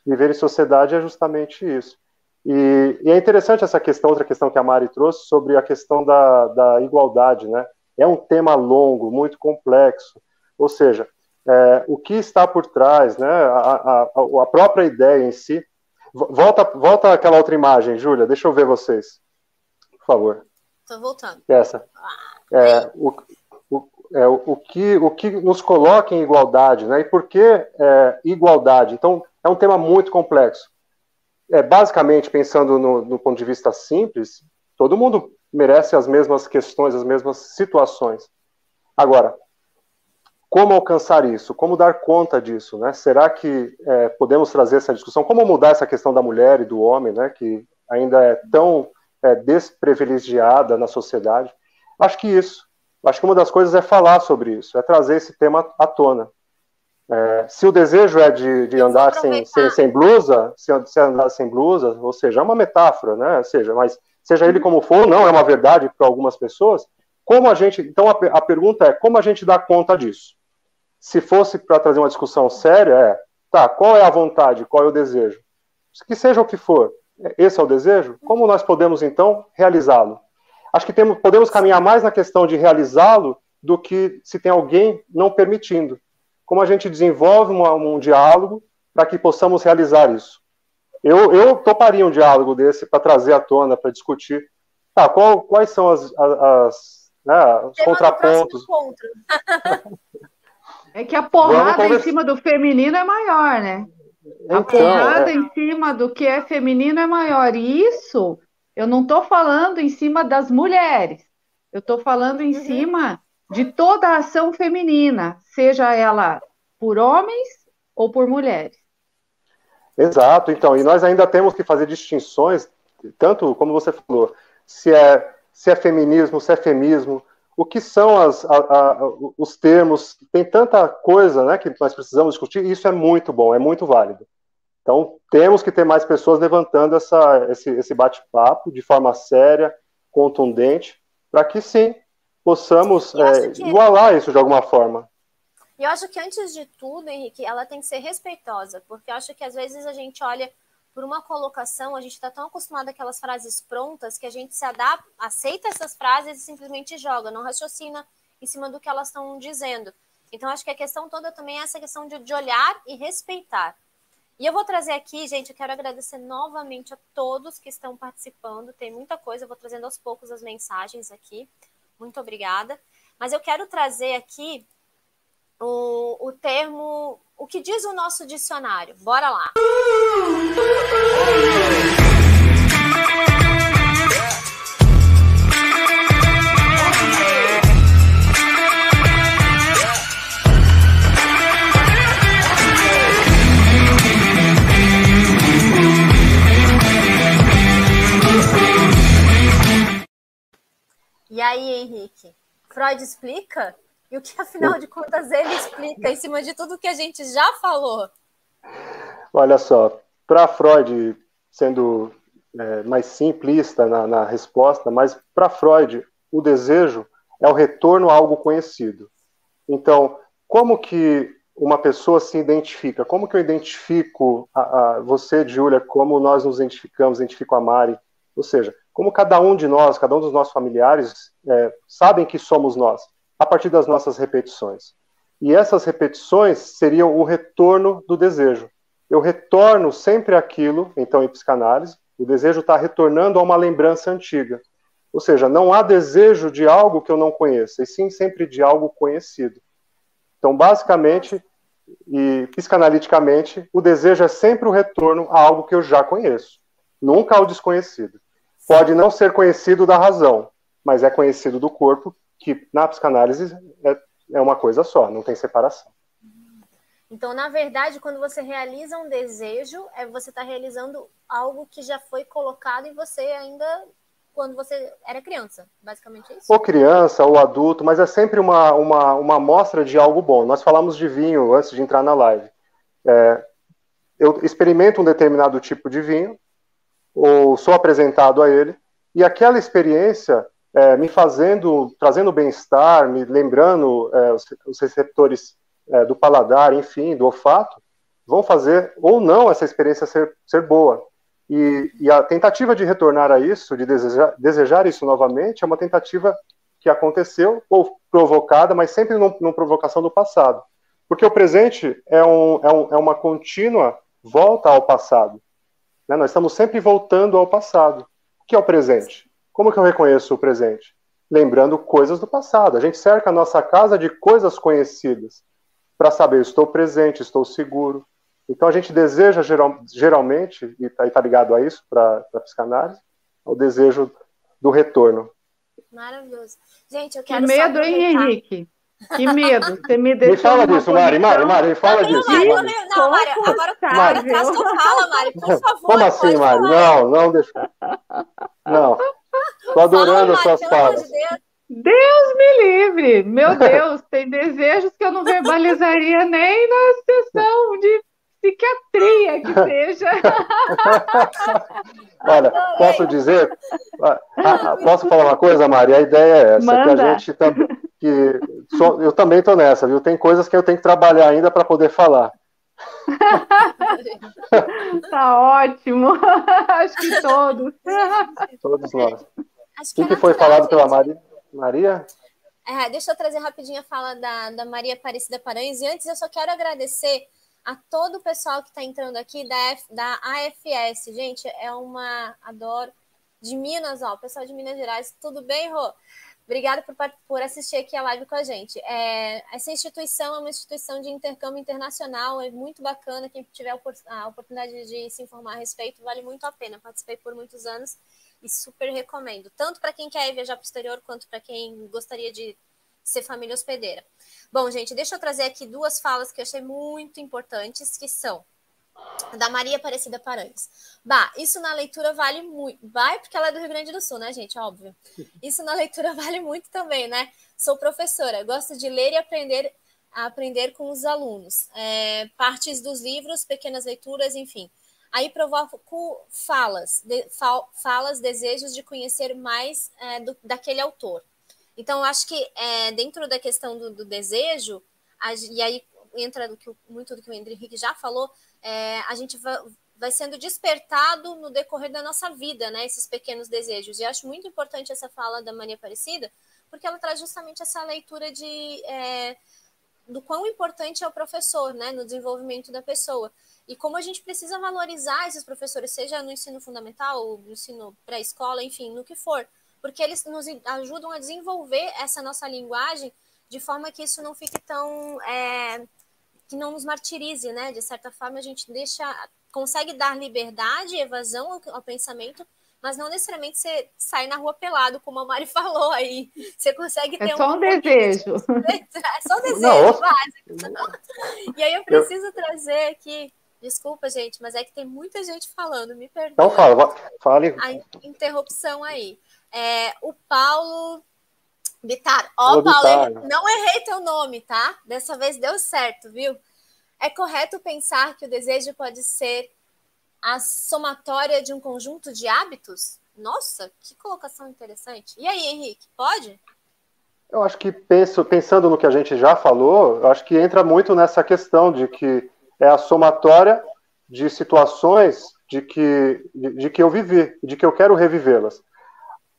Viver em sociedade é justamente isso. E é interessante essa questão, outra questão que a Mari trouxe, sobre a questão da igualdade, né? É um tema longo, muito complexo. Ou seja, o que está por trás, né? A própria ideia em si. Volta aquela outra imagem, Júlia, deixa eu ver vocês, por favor. Estou voltando. Essa. O que nos coloca em igualdade, né? E por que igualdade? Então, é um tema muito complexo. Basicamente, pensando no ponto de vista simples, todo mundo merece as mesmas questões, as mesmas situações. Agora, como alcançar isso? Como dar conta disso, né? Será que podemos trazer essa discussão? Como mudar essa questão da mulher e do homem, né? Que ainda é tão desprivilegiada na sociedade? Acho que uma das coisas é falar sobre isso, é trazer esse tema à tona. Se o desejo é de andar sem blusa, se andar sem blusa, ou seja, é uma metáfora, né? Mas seja ele como for, não é uma verdade para algumas pessoas. Então a pergunta é como a gente dá conta disso? Se fosse para trazer uma discussão séria, qual é a vontade, qual é o desejo? Que seja o que for, esse é o desejo? Como nós podemos então realizá-lo? Acho que podemos caminhar mais na questão de realizá-lo do que se tem alguém não permitindo. Como a gente desenvolve um diálogo para que possamos realizar isso. Eu toparia um diálogo desse para trazer à tona, para discutir. Quais são os contrapontos? É que a porrada em cima do feminino é maior, né? A porrada em cima do que é feminino é maior. E isso, eu não estou falando em cima das mulheres. Eu estou falando em cima de toda a ação feminina, seja ela por homens ou por mulheres. Exato, então, e nós ainda temos que fazer distinções, tanto como você falou, se é feminismo, se é femismo, o que são os termos, tem tanta coisa, né, que nós precisamos discutir, e isso é muito bom, é muito válido. Então, temos que ter mais pessoas levantando esse bate-papo de forma séria, contundente, para que sim, possamos igualar isso de alguma forma. E eu acho que antes de tudo, Henrique, ela tem que ser respeitosa, porque eu acho que às vezes a gente olha por uma colocação, a gente está tão acostumado àquelas frases prontas que a gente se adapta, aceita essas frases e simplesmente joga, não raciocina em cima do que elas estão dizendo. Então, acho que a questão toda também é essa questão de olhar e respeitar. E eu vou trazer aqui, gente, eu quero agradecer novamente a todos que estão participando, tem muita coisa, eu vou trazendo aos poucos as mensagens aqui, muito obrigada. Mas eu quero trazer aqui o termo, o que diz o nosso dicionário. Bora lá! E aí, Henrique? Freud explica? E o que, afinal de contas, ele explica em cima de tudo que a gente já falou? Olha só, para Freud, sendo mais simplista na resposta, mas para Freud, o desejo é o retorno a algo conhecido. Então, como que uma pessoa se identifica? Como que eu identifico você, Júlia, como nós nos identificamos, identifico a Mari? Ou seja, como cada um de nós, cada um dos nossos familiares sabem que somos nós, a partir das nossas repetições. E essas repetições seriam o retorno do desejo. Eu retorno sempre àquilo, então em psicanálise, o desejo está retornando a uma lembrança antiga. Ou seja, não há desejo de algo que eu não conheça, e sim sempre de algo conhecido. Então, basicamente, e psicanaliticamente, o desejo é sempre o retorno a algo que eu já conheço, nunca ao desconhecido. Pode não ser conhecido da razão, mas é conhecido do corpo, que na psicanálise é uma coisa só, não tem separação. Então, na verdade, quando você realiza um desejo, você está realizando algo que já foi colocado em você ainda quando você era criança, basicamente é isso? Ou criança, ou adulto, mas é sempre uma amostra de algo bom. Nós falamos de vinho antes de entrar na live. Eu experimento um determinado tipo de vinho, ou sou apresentado a ele, e aquela experiência me trazendo bem-estar, me lembrando os receptores do paladar, enfim, do olfato, vão fazer ou não essa experiência ser boa. E a tentativa de retornar a isso, de desejar isso novamente, é uma tentativa que aconteceu, ou provocada, mas sempre numa provocação do passado. Porque o presente é uma contínua volta ao passado. Né? Nós estamos sempre voltando ao passado. O que é o presente? Como que eu reconheço o presente? Lembrando coisas do passado. A gente cerca a nossa casa de coisas conhecidas para saber, estou presente, estou seguro. Então a gente deseja geralmente, e está ligado a isso para a psicanálise, o desejo do retorno. Maravilhoso. Gente, eu quero que medo, só hein, Henrique? Que medo. Você me deixou. Me fala disso, Mari, me fala disso. Não, Mari, agora traz tua fala, Mari, por favor. Como assim, Mari? Não deixa. Não. Tô adorando as suas falas. Deus me livre! Meu Deus, tem desejos que eu não verbalizaria nem na sessão de psiquiatria que seja. Olha, posso dizer? Posso falar uma coisa, Mari? A ideia é essa, Manda. que a gente eu também estou nessa, viu? Tem coisas que eu tenho que trabalhar ainda para poder falar. Tá ótimo. Acho que todos. Todos nós. O que foi falado pela Maria? Deixa eu trazer rapidinho a fala da Maria Aparecida Paranhos. E antes eu só quero agradecer a todo o pessoal que está entrando aqui da AFS. Gente, adoro. De Minas, ó, o pessoal de Minas Gerais. Tudo bem, Rô? Obrigada por assistir aqui a live com a gente. Essa instituição é uma instituição de intercâmbio internacional, é muito bacana. Quem tiver a oportunidade de se informar a respeito, vale muito a pena. Participei por muitos anos e super recomendo. Tanto para quem quer viajar para o exterior, quanto para quem gostaria de ser família hospedeira. Bom, gente, deixa eu trazer aqui duas falas que eu achei muito importantes, que são da Maria Aparecida Paranhos. Isso na leitura vale muito. Porque ela é do Rio Grande do Sul, né, gente? Óbvio. Isso na leitura vale muito também, né? Sou professora, gosto de ler e aprender com os alunos. Partes dos livros, pequenas leituras, enfim. Aí provoco falas, desejos de conhecer mais daquele autor. Então, eu acho que dentro da questão do desejo, e aí entra muito do que o Henrique já falou, a gente vai sendo despertado no decorrer da nossa vida, né? Esses pequenos desejos. E eu acho muito importante essa fala da Maria Aparecida, porque ela traz justamente essa leitura do quão importante é o professor, né? No desenvolvimento da pessoa. E como a gente precisa valorizar esses professores, seja no ensino fundamental, ou no ensino pré-escola, enfim, no que for. Porque eles nos ajudam a desenvolver essa nossa linguagem de forma que isso não fique tão... que não nos martirize, né? De certa forma, a gente consegue dar liberdade e evasão ao pensamento, mas não necessariamente você sair na rua pelado, como a Mari falou aí. Você consegue ter só um desejo. É só um desejo básico. E aí eu preciso trazer aqui... Desculpa, gente, mas é que tem muita gente falando, me perdoa. Então fale. A interrupção aí. O Paulo Bittar. Paulo, não errei teu nome, tá? Dessa vez deu certo, viu? É correto pensar que o desejo pode ser a somatória de um conjunto de hábitos? Nossa, que colocação interessante. E aí, Henrique, pode? Eu acho que pensando no que a gente já falou, eu acho que entra muito nessa questão de que é a somatória de situações de que eu vivi, de que eu quero revivê-las.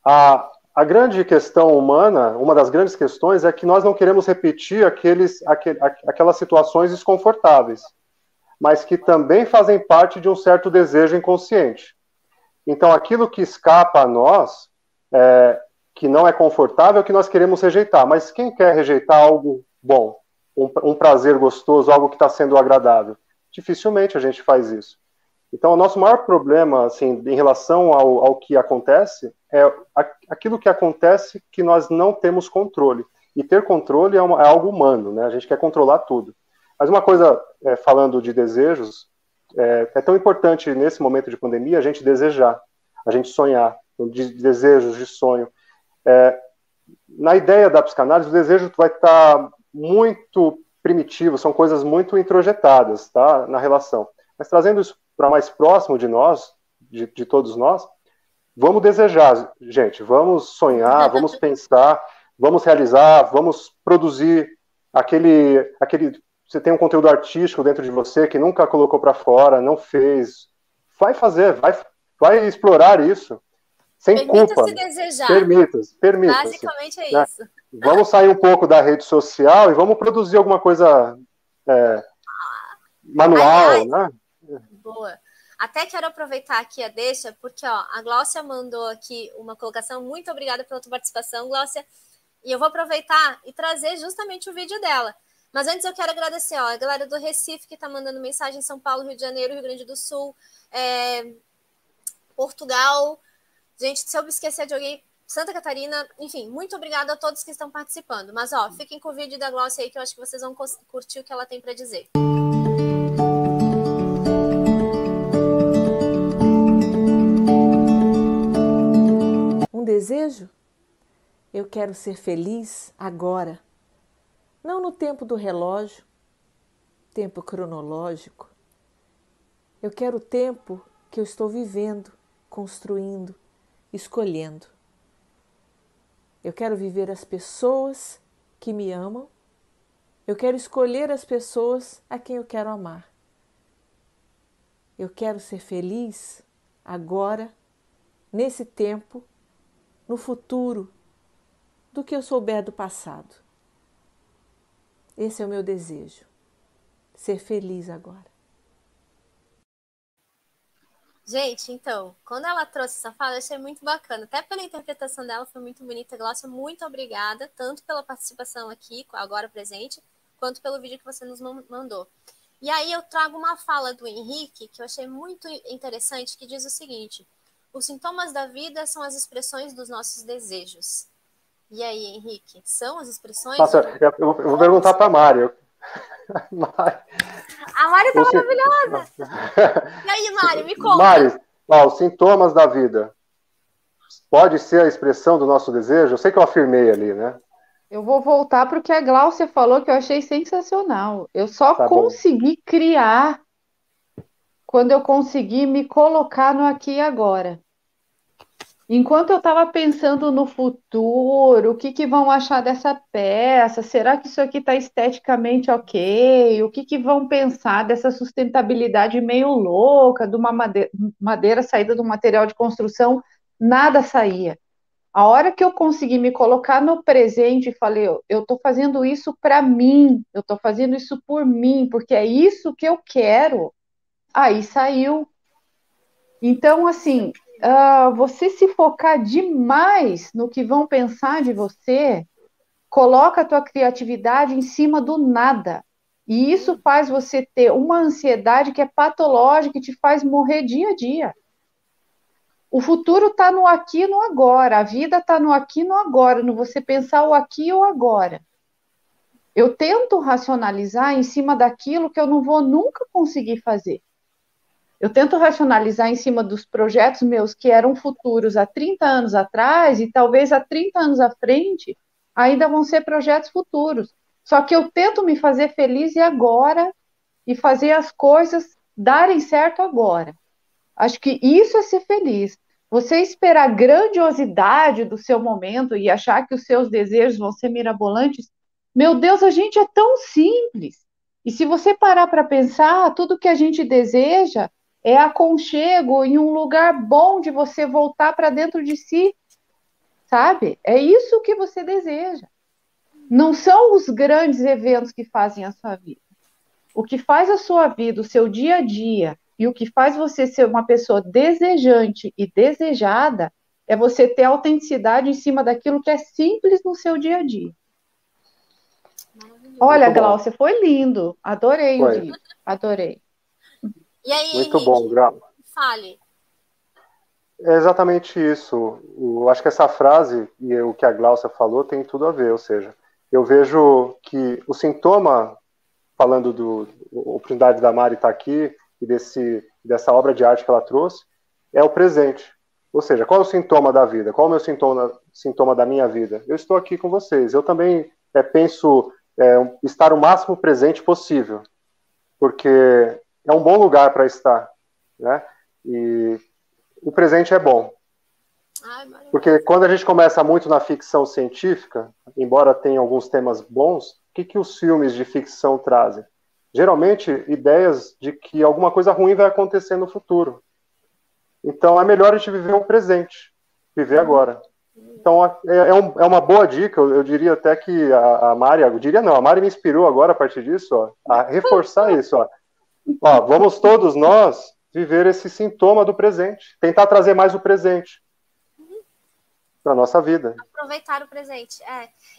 A grande questão humana, uma das grandes questões, é que nós não queremos repetir aquelas situações desconfortáveis, mas que também fazem parte de um certo desejo inconsciente. Então, aquilo que escapa a nós, que não é confortável, é o que nós queremos rejeitar. Mas quem quer rejeitar algo bom? Um prazer gostoso, algo que está sendo agradável. Dificilmente a gente faz isso. Então, o nosso maior problema, assim, em relação ao que acontece, é aquilo que acontece que nós não temos controle. E ter controle é algo humano, né? A gente quer controlar tudo. Mas uma coisa, falando de desejos, é tão importante nesse momento de pandemia a gente desejar, a gente sonhar, de desejos, de sonho. Na ideia da psicanálise, o desejo vai estar muito primitivo, são coisas muito introjetadas, tá, na relação. Mas trazendo isso para mais próximo de nós, de todos nós, vamos desejar, gente, vamos sonhar, vamos pensar, vamos realizar, vamos produzir aquele você tem um conteúdo artístico dentro de você que nunca colocou para fora, não fez, vai fazer, vai explorar isso, sem culpa. Permita-se desejar. Permita-se. Basicamente é isso. Vamos sair um pouco da rede social e vamos produzir alguma coisa manual, né? Boa. Até quero aproveitar aqui a deixa, porque a Gláucia mandou aqui uma colocação. Muito obrigada pela tua participação, Gláucia. E eu vou aproveitar e trazer justamente o vídeo dela. Mas antes eu quero agradecer a galera do Recife que está mandando mensagem, São Paulo, Rio de Janeiro, Rio Grande do Sul, Portugal. Gente, se eu esquecer de alguém, Santa Catarina, enfim, muito obrigada a todos que estão participando. Mas, fiquem com o vídeo da Gláucia aí, que eu acho que vocês vão curtir o que ela tem para dizer. Um desejo? Eu quero ser feliz agora. Não no tempo do relógio, tempo cronológico. Eu quero o tempo que eu estou vivendo, construindo, escolhendo. Eu quero viver as pessoas que me amam. Eu quero escolher as pessoas a quem eu quero amar. Eu quero ser feliz agora, nesse tempo, no futuro, do que eu souber do passado. Esse é o meu desejo, ser feliz agora. Gente, então, quando ela trouxe essa fala, eu achei muito bacana. Até pela interpretação dela, foi muito bonita. Gláucia, muito obrigada, tanto pela participação aqui, agora presente, quanto pelo vídeo que você nos mandou. E aí eu trago uma fala do Henrique, que eu achei muito interessante, que diz o seguinte: os sintomas da vida são as expressões dos nossos desejos. E aí, Henrique, são as expressões... Nossa, eu vou perguntar para a Mari. A Mari tá maravilhosa! E aí, Mari, me conta. Mari, os sintomas da vida. Pode ser a expressão do nosso desejo? Eu sei que eu afirmei ali, né? Eu vou voltar para o que a Gláucia falou, que eu achei sensacional. Eu só consegui criar quando eu consegui me colocar no aqui e agora. Enquanto eu estava pensando no futuro, o que vão achar dessa peça? Será que isso aqui está esteticamente ok? O que vão pensar dessa sustentabilidade meio louca, de uma madeira saída do material de construção? Nada saía. A hora que eu consegui me colocar no presente e falei, eu estou fazendo isso para mim, eu estou fazendo isso por mim, porque é isso que eu quero, aí saiu. Então, assim, você se focar demais no que vão pensar de você, coloca a tua criatividade em cima do nada. E isso faz você ter uma ansiedade que é patológica e te faz morrer dia a dia. O futuro está no aqui e no agora. A vida está no aqui e no agora, no você pensar o aqui e o agora. Eu tento racionalizar em cima daquilo que eu não vou nunca conseguir fazer. Eu tento racionalizar em cima dos projetos meus que eram futuros há 30 anos atrás e talvez há 30 anos à frente ainda vão ser projetos futuros. Só que eu tento me fazer feliz agora e fazer as coisas darem certo agora. Acho que isso é ser feliz. Você esperar a grandiosidade do seu momento e achar que os seus desejos vão ser mirabolantes, meu Deus, a gente é tão simples. E se você parar para pensar, tudo que a gente deseja é aconchego em um lugar bom de você voltar para dentro de si, sabe? É isso que você deseja. Não são os grandes eventos que fazem a sua vida. O que faz a sua vida, o seu dia a dia, e o que faz você ser uma pessoa desejante e desejada, é você ter autenticidade em cima daquilo que é simples no seu dia a dia. Olha, Gláucia, foi lindo. Adorei o vídeo. Adorei. E aí, muito Henrique, bom, Gra. Fale. É exatamente isso. Eu acho que essa frase e o que a Gláucia falou tem tudo a ver. Ou seja, eu vejo que o sintoma, falando da oportunidade da Mari estar aqui e dessa obra de arte que ela trouxe, é o presente. Ou seja, qual é o sintoma da vida? Qual é o meu sintoma da minha vida? Eu estou aqui com vocês. Eu também penso estar o máximo presente possível, porque é um bom lugar para estar, né? E o presente é bom. Ai, maravilhoso. Porque quando a gente começa muito na ficção científica, embora tenha alguns temas bons, o que os filmes de ficção trazem? Geralmente, ideias de que alguma coisa ruim vai acontecer no futuro. Então, é melhor a gente viver o presente, viver agora. Então, é uma boa dica, eu diria até que a Mari, a Mari me inspirou agora a partir disso, ó, a reforçar isso. Ó, vamos todos nós viver esse sintoma do presente, tentar trazer mais o presente para a nossa vida. Aproveitar o presente.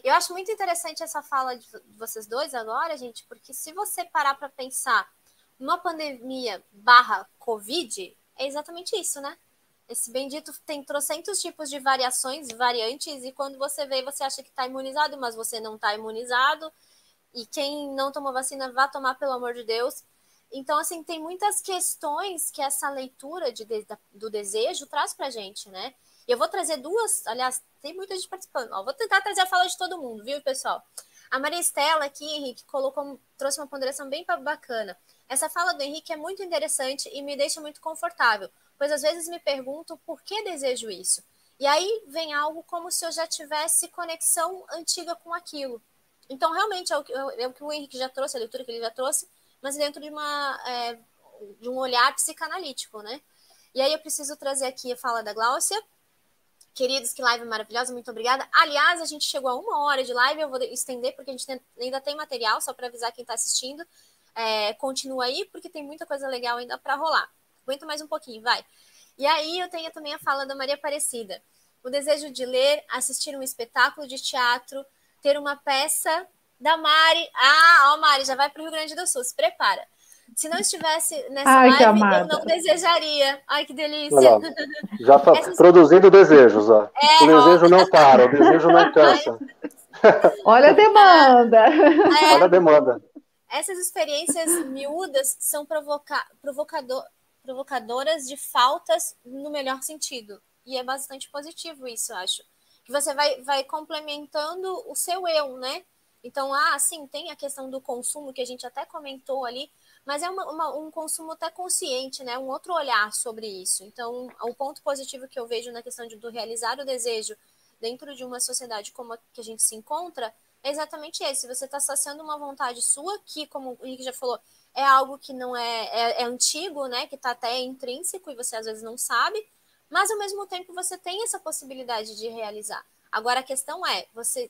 Eu acho muito interessante essa fala de vocês dois agora, gente, porque se você parar para pensar numa pandemia /Covid, é exatamente isso, né? Esse bendito tem trocentos tipos de variações, variantes, e quando você vê, você acha que está imunizado, mas você não está imunizado. E quem não tomou vacina, vá tomar, pelo amor de Deus. Então, assim, tem muitas questões que essa leitura do desejo traz pra gente, né? E eu vou trazer duas, aliás, tem muita gente participando. Ó, vou tentar trazer a fala de todo mundo, viu, pessoal? A Maria Estela aqui, Henrique, trouxe uma ponderação bem bacana. Essa fala do Henrique é muito interessante e me deixa muito confortável, pois às vezes me pergunto por que desejo isso. E aí vem algo como se eu já tivesse conexão antiga com aquilo. Então, realmente, é o que o Henrique já trouxe, a leitura que ele já trouxe, mas dentro de um olhar psicanalítico, né? E aí eu preciso trazer aqui a fala da Gláucia. Queridos, que live maravilhosa, muito obrigada. Aliás, a gente chegou a 1 hora de live, eu vou estender porque a gente ainda tem material, só para avisar quem está assistindo. Continua aí, porque tem muita coisa legal ainda para rolar. Aguenta mais um pouquinho, vai. E aí eu tenho também a fala da Maria Aparecida. O desejo de ler, assistir um espetáculo de teatro, ter uma peça da Mari. Ó, Mari, já vai para o Rio Grande do Sul, se prepara. Se não estivesse nessa live, eu não desejaria. Ai, que delícia. Já produzindo desejos, ó. O desejo não para, o desejo não cansa. Olha a demanda. Olha a demanda. Essas experiências miúdas são provocadoras de faltas no melhor sentido. E é bastante positivo isso, acho. Que você vai complementando o seu eu, né? Então, sim, tem a questão do consumo, que a gente até comentou ali, mas é um consumo até consciente, né? Um outro olhar sobre isso. Então, o ponto positivo que eu vejo na questão do realizar o desejo dentro de uma sociedade como a que a gente se encontra é exatamente esse. Você está saciando uma vontade sua, que, como o Henrique já falou, é algo que não é antigo, né? Que está até intrínseco e você às vezes não sabe, mas ao mesmo tempo você tem essa possibilidade de realizar. Agora a questão é, você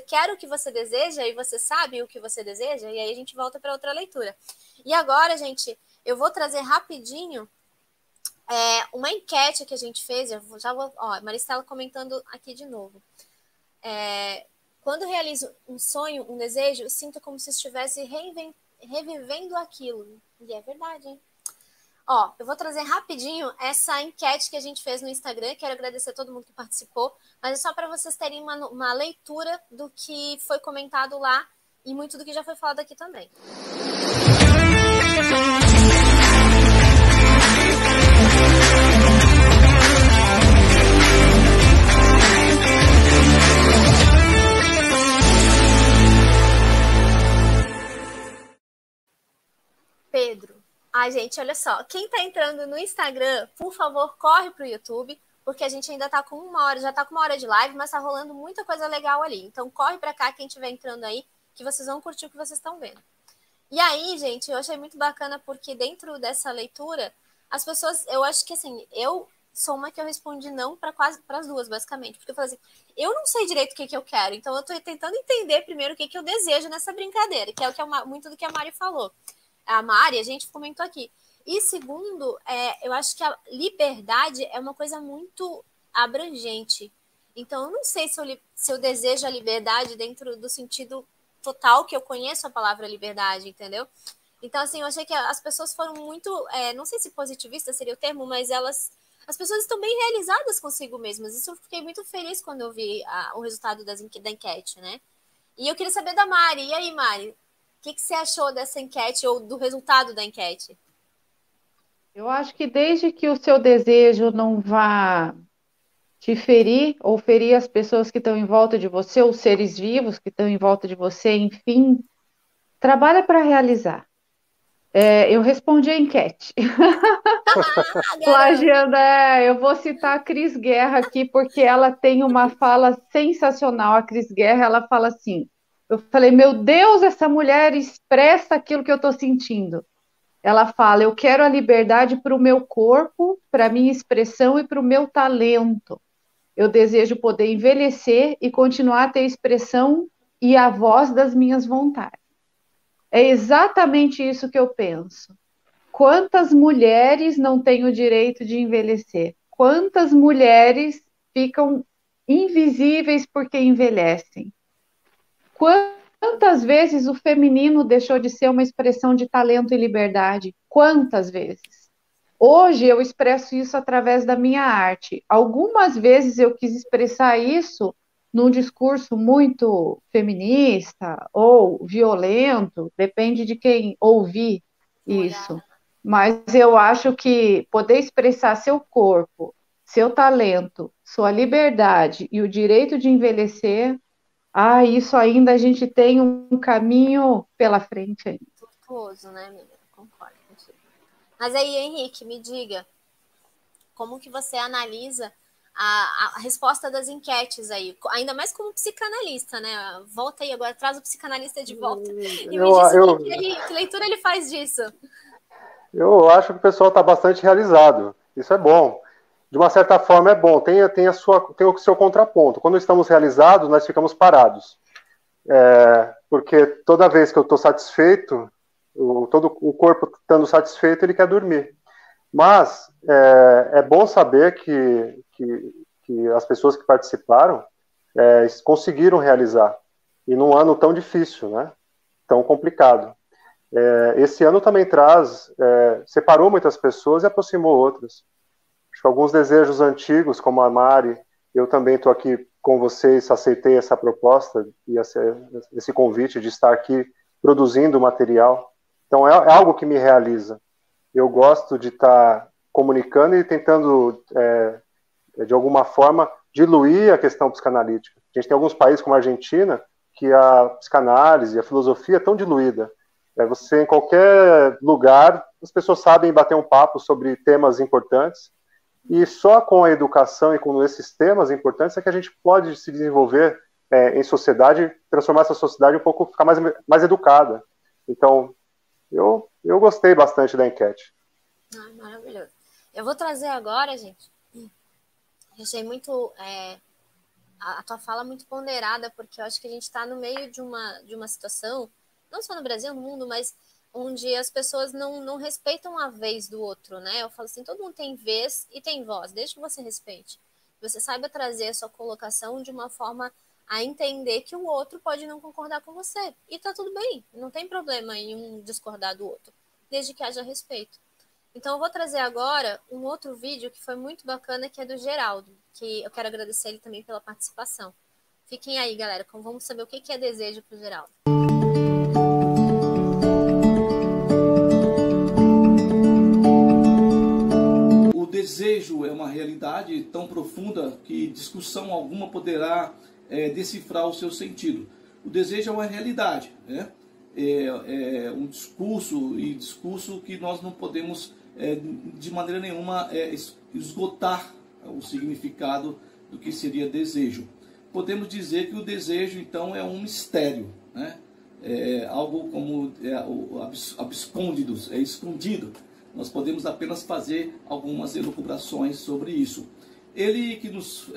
quer o que você deseja e você sabe o que você deseja? E aí a gente volta para outra leitura. E agora, gente, eu vou trazer rapidinho uma enquete que a gente fez. A Maristela comentando aqui de novo. Quando realizo um sonho, um desejo, eu sinto como se estivesse revivendo aquilo. E é verdade, hein? Eu vou trazer rapidinho essa enquete que a gente fez no Instagram. Quero agradecer a todo mundo que participou, mas é só para vocês terem uma leitura do que foi comentado lá e muito do que já foi falado aqui também. Pedro. Gente, olha só. Quem tá entrando no Instagram, por favor, corre pro YouTube, porque a gente ainda tá com 1 hora, já tá com 1 hora de live, mas tá rolando muita coisa legal ali. Então, corre pra cá, quem estiver entrando aí, que vocês vão curtir o que vocês estão vendo. E aí, gente, eu achei muito bacana, porque dentro dessa leitura, as pessoas, eu acho que assim, eu sou uma que eu respondi não para as duas, basicamente. Porque eu falei assim, eu não sei direito o que eu quero, então eu tô tentando entender primeiro o que eu desejo nessa brincadeira, que é o que muito do que a Mari falou. A Mari, a gente comentou aqui. E segundo, eu acho que a liberdade é uma coisa muito abrangente. Então, eu não sei se eu desejo a liberdade dentro do sentido total que eu conheço a palavra liberdade, entendeu? Então, assim, eu achei que as pessoas foram muito, não sei se positivista seria o termo, mas as pessoas estão bem realizadas consigo mesmas. Isso eu fiquei muito feliz quando eu vi o resultado da enquete, né? E eu queria saber da Mari. E aí, Mari? O que você achou dessa enquete ou do resultado da enquete? Eu acho que desde que o seu desejo não vá te ferir ou ferir as pessoas que estão em volta de você, os seres vivos que estão em volta de você, enfim, trabalha para realizar. Eu respondi a enquete. Plagiando, eu vou citar a Cris Guerra aqui, porque ela tem uma fala sensacional. A Cris Guerra, ela fala assim, eu falei, meu Deus, essa mulher expressa aquilo que eu estou sentindo. Ela fala, eu quero a liberdade para o meu corpo, para a minha expressão e para o meu talento. Eu desejo poder envelhecer e continuar a ter expressão e a voz das minhas vontades. É exatamente isso que eu penso. Quantas mulheres não têm o direito de envelhecer? Quantas mulheres ficam invisíveis porque envelhecem? Quantas vezes o feminino deixou de ser uma expressão de talento e liberdade? Quantas vezes? Hoje eu expresso isso através da minha arte. Algumas vezes eu quis expressar isso num discurso muito feminista ou violento, depende de quem ouvir isso. Mas eu acho que poder expressar seu corpo, seu talento, sua liberdade e o direito de envelhecer, isso ainda a gente tem um caminho pela frente ainda. Tortuoso, né, amiga? Concordo contigo. Mas aí, Henrique, me diga, como que você analisa a resposta das enquetes aí? Ainda mais como psicanalista, né? Volta aí agora, traz o psicanalista de volta. E me diz que leitura ele faz disso. Eu acho que o pessoal está bastante realizado. Isso é bom. De uma certa forma é bom. Tem o seu contraponto. Quando estamos realizados, nós ficamos parados. Porque toda vez que eu estou satisfeito, todo o corpo estando satisfeito, ele quer dormir. Mas é bom saber que as pessoas que participaram conseguiram realizar. E num ano tão difícil, né? Tão complicado. Esse ano também separou muitas pessoas e aproximou outras. Acho que alguns desejos antigos, como a Mari, eu também estou aqui com vocês, aceitei essa proposta e esse convite de estar aqui produzindo material. Então é algo que me realiza. Eu gosto de estar comunicando e tentando, de alguma forma, diluir a questão psicanalítica. A gente tem alguns países como a Argentina que a psicanálise, a filosofia é tão diluída. Você, em qualquer lugar, as pessoas sabem bater um papo sobre temas importantes, e só com a educação e com esses temas importantes é que a gente pode se desenvolver em sociedade, transformar essa sociedade um pouco, ficar mais educada. Então, eu gostei bastante da enquete. Maravilhoso. Eu vou trazer agora, gente, eu achei muito a tua fala muito ponderada, porque eu acho que a gente está no meio de uma situação, não só no Brasil, no mundo, mas onde as pessoas não respeitam a vez do outro, né? Eu falo assim, todo mundo tem vez e tem voz, desde que você respeite. Você saiba trazer a sua colocação de uma forma a entender que o outro pode não concordar com você. E tá tudo bem, não tem problema em um discordar do outro, desde que haja respeito. Então eu vou trazer agora um outro vídeo que foi muito bacana, que é do Geraldo, que eu quero agradecer ele também pela participação. Fiquem aí, galera, vamos saber o que é desejo pro Geraldo. O desejo é uma realidade tão profunda que discussão alguma poderá decifrar o seu sentido. O desejo é uma realidade, né? É um discurso que nós não podemos de maneira nenhuma esgotar o significado do que seria desejo. Podemos dizer que o desejo, então, é um mistério, né? Algo como escondido. Nós podemos apenas fazer algumas elucubrações sobre isso. Ele que nos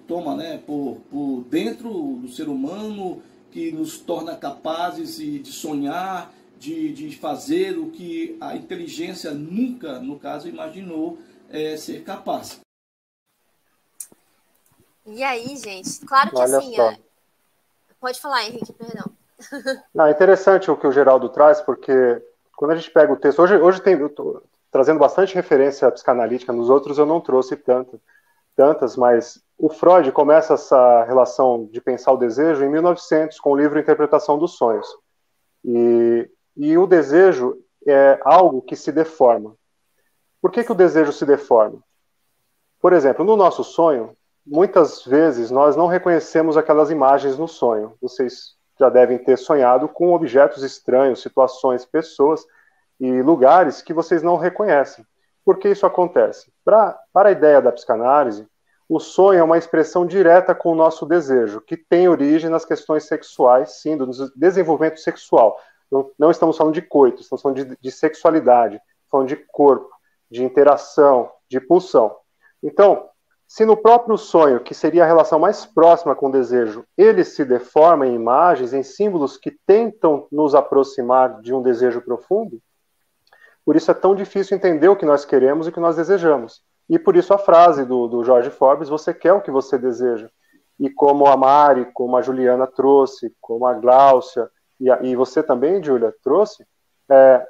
toma, né, por dentro do ser humano, que nos torna capazes de sonhar, de fazer o que a inteligência nunca, no caso, imaginou ser capaz. E aí, gente, claro que Olha assim, pode falar, Henrique, perdão. Não, é interessante o que o Geraldo traz, porque quando a gente pega o texto, hoje eu estou trazendo bastante referência psicanalítica, nos outros eu não trouxe tantas, mas o Freud começa essa relação de pensar o desejo em 1900, com o livro Interpretação dos Sonhos. E o desejo é algo que se deforma. Por que o desejo se deforma? Por exemplo, no nosso sonho, muitas vezes nós não reconhecemos aquelas imagens no sonho. Vocês já devem ter sonhado com objetos estranhos, situações, pessoas, e lugares que vocês não reconhecem. Por que isso acontece? Para a ideia da psicanálise, o sonho é uma expressão direta com o nosso desejo, que tem origem nas questões sexuais, sim, do desenvolvimento sexual. Não estamos falando de coito, estamos falando de sexualidade, falando de corpo, de interação, de pulsão. Então, se no próprio sonho, que seria a relação mais próxima com o desejo, ele se deforma em imagens, em símbolos que tentam nos aproximar de um desejo profundo, por isso é tão difícil entender o que nós queremos e o que nós desejamos. E por isso a frase do Jorge Forbes, você quer o que você deseja. E como a Mari, como a Juliana trouxe, como a Gláucia, e você também, Júlia, trouxe,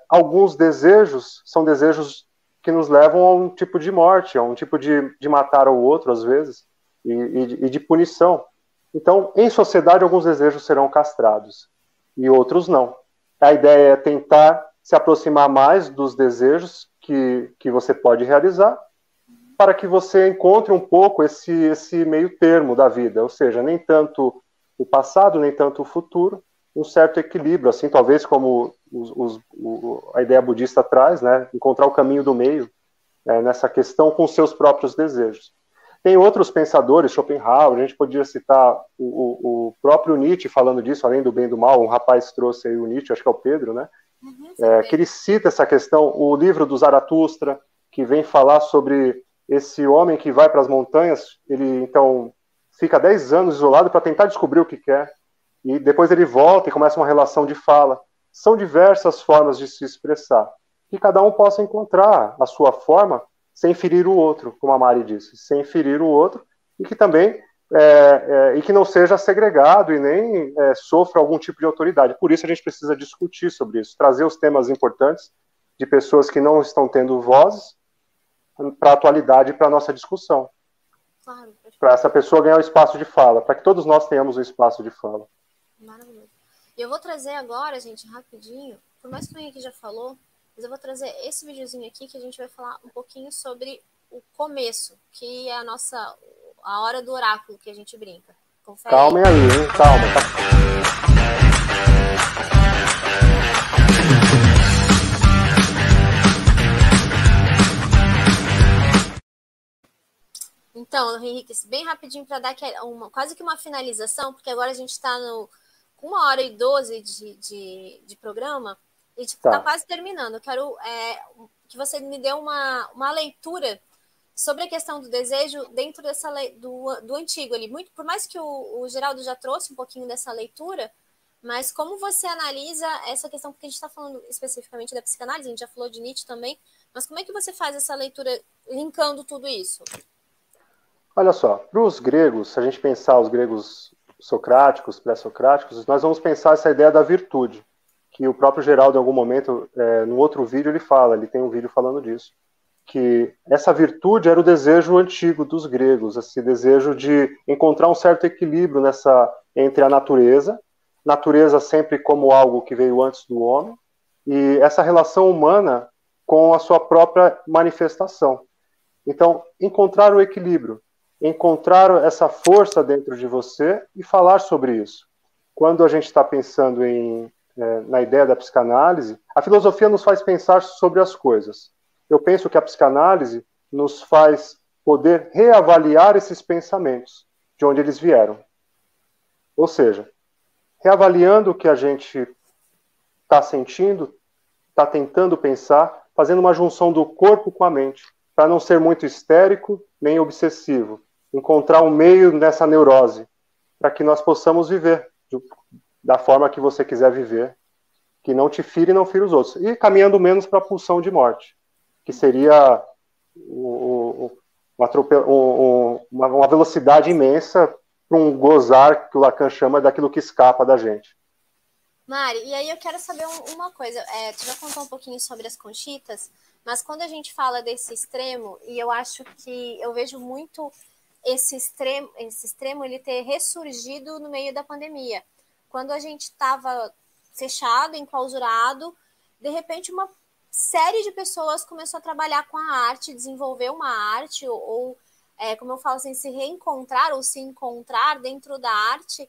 alguns desejos são desejos que nos levam a um tipo de morte, a um tipo de matar o outro, às vezes, e de punição. Então, em sociedade, alguns desejos serão castrados, e outros não. A ideia é tentar se aproximar mais dos desejos que você pode realizar, para que você encontre um pouco esse meio termo da vida, ou seja, nem tanto o passado, nem tanto o futuro, um certo equilíbrio, assim, talvez como a ideia budista traz, né, encontrar o caminho do meio nessa questão com seus próprios desejos. Tem outros pensadores, Schopenhauer, a gente podia citar o próprio Nietzsche falando disso, além do bem e do mal, um rapaz trouxe aí o Nietzsche, acho que é o Pedro, né, que ele cita essa questão, o livro do Zaratustra, que vem falar sobre esse homem que vai para as montanhas, ele então fica 10 anos isolado para tentar descobrir o que quer, e depois ele volta e começa uma relação de fala. São diversas formas de se expressar, que cada um possa encontrar a sua forma sem ferir o outro, como a Mari disse, sem ferir o outro, e que também e que não seja segregado e nem sofra algum tipo de autoridade. Por isso a gente precisa discutir sobre isso, trazer os temas importantes de pessoas que não estão tendo vozes para a atualidade e para a nossa discussão. Claro, para essa pessoa ganhar o espaço de fala, para que todos nós tenhamos o espaço de fala. Maravilhoso. E eu vou trazer agora, gente, rapidinho, por mais que o Henrique já falou, mas eu vou trazer esse videozinho aqui que a gente vai falar um pouquinho sobre o começo, que é a hora do oráculo que a gente brinca. Confere. Calma aí, hein? Calma. Então, Henrique, bem rapidinho para dar quase que uma finalização, porque agora a gente está com 1h12 de programa e está quase terminando. Eu quero que você me dê uma leitura sobre a questão do desejo dentro dessa do antigo ali. Por mais que o Geraldo já trouxe um pouquinho dessa leitura, mas como você analisa essa questão, porque a gente está falando especificamente da psicanálise, a gente já falou de Nietzsche também, mas como é que você faz essa leitura linkando tudo isso? Olha só, para os gregos, se a gente pensar os gregos socráticos, pré-socráticos, nós vamos pensar essa ideia da virtude, que o próprio Geraldo, em algum momento, no outro vídeo, ele tem um vídeo falando disso, que essa virtude era o desejo antigo dos gregos, esse desejo de encontrar um certo equilíbrio entre a natureza sempre como algo que veio antes do homem, e essa relação humana com a sua própria manifestação. Então, encontrar o equilíbrio, encontrar essa força dentro de você e falar sobre isso. Quando a gente está pensando na ideia da psicanálise, a filosofia nos faz pensar sobre as coisas. Eu penso que a psicanálise nos faz poder reavaliar esses pensamentos, de onde eles vieram. Ou seja, reavaliando o que a gente está sentindo, está tentando pensar, fazendo uma junção do corpo com a mente, para não ser muito histérico nem obsessivo. Encontrar um meio nessa neurose, para que nós possamos viver da forma que você quiser viver, que não te fire e não fire os outros. E caminhando menos para a pulsão de morte, que seria uma velocidade imensa para um gozar, que o Lacan chama daquilo que escapa da gente. Mari, e aí eu quero saber uma coisa. Tu já contou um pouquinho sobre as conchitas, mas quando a gente fala desse extremo, e eu acho que eu vejo muito esse extremo ele ter ressurgido no meio da pandemia. Quando a gente estava fechado, enclausurado, de repente uma série de pessoas começou a trabalhar com a arte, desenvolver uma arte, ou como eu falo assim, se reencontrar ou se encontrar dentro da arte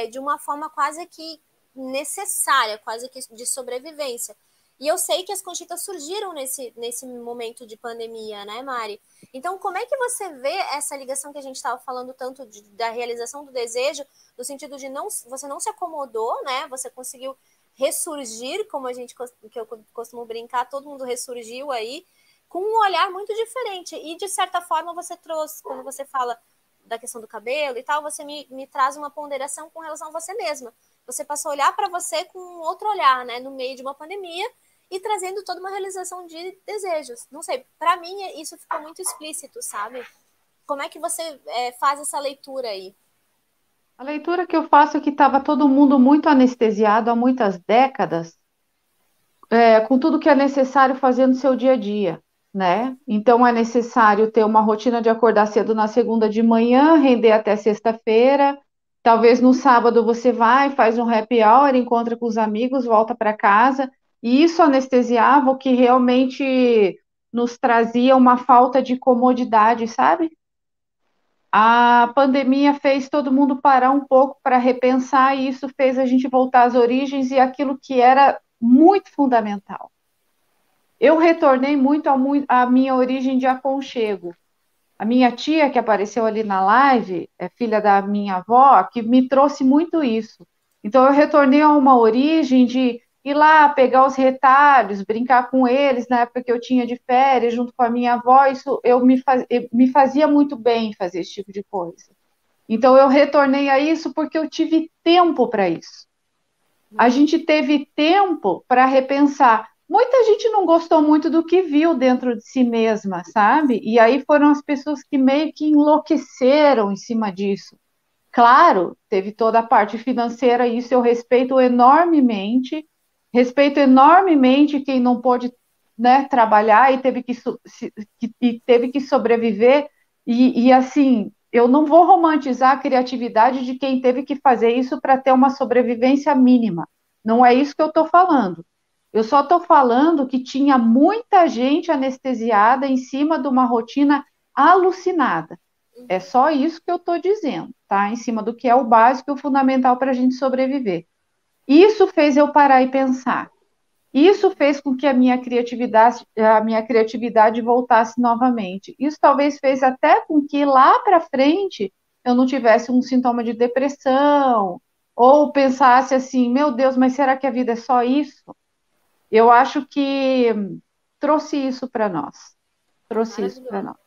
de uma forma quase que necessária, quase que de sobrevivência. E eu sei que as conchitas surgiram nesse momento de pandemia, né, Mari? Então, como é que você vê essa ligação que a gente estava falando tanto da realização do desejo, no sentido de você não se acomodou, né? Você conseguiu ressurgir, como que eu costumo brincar, todo mundo ressurgiu aí, com um olhar muito diferente. E, de certa forma, você trouxe, quando você fala da questão do cabelo e tal, você me traz uma ponderação com relação a você mesma. Você passou a olhar para você com um outro olhar, né? No meio de uma pandemia, e trazendo toda uma realização de desejos. Não sei, para mim isso ficou muito explícito, sabe? Como é que você faz essa leitura aí? A leitura que eu faço é que estava todo mundo muito anestesiado há muitas décadas, com tudo que é necessário fazer no seu dia a dia, né? Então é necessário ter uma rotina de acordar cedo na segunda de manhã, render até sexta-feira. Talvez no sábado você vai, faz um happy hour, encontra com os amigos, volta para casa. E isso anestesiava o que realmente nos trazia uma falta de comodidade, sabe? A pandemia fez todo mundo parar um pouco para repensar, e isso fez a gente voltar às origens e aquilo que era muito fundamental. Eu retornei muito à minha origem de aconchego. A minha tia, que apareceu ali na live, é filha da minha avó, que me trouxe muito isso. Então, eu retornei a uma origem de ir lá, pegar os retalhos, brincar com eles, na época que eu tinha de férias, junto com a minha avó, isso me fazia muito bem fazer esse tipo de coisa. Então, eu retornei a isso porque eu tive tempo para isso. A gente teve tempo para repensar. Muita gente não gostou muito do que viu dentro de si mesma, sabe? E aí foram as pessoas que meio que enlouqueceram em cima disso. Claro, teve toda a parte financeira, e isso eu respeito enormemente quem não pôde, né, trabalhar e teve que sobreviver, e assim, eu não vou romantizar a criatividade de quem teve que fazer isso para ter uma sobrevivência mínima, não é isso que eu estou falando. Eu só estou falando que tinha muita gente anestesiada em cima de uma rotina alucinada. É só isso que eu estou dizendo, tá? Em cima do que é o básico e o fundamental para a gente sobreviver. Isso fez eu parar e pensar. Isso fez com que a minha criatividade voltasse novamente. Isso talvez fez até com que lá para frente eu não tivesse um sintoma de depressão, ou pensasse assim, meu Deus, mas será que a vida é só isso? Eu acho que trouxe isso para nós. Trouxe isso para nós.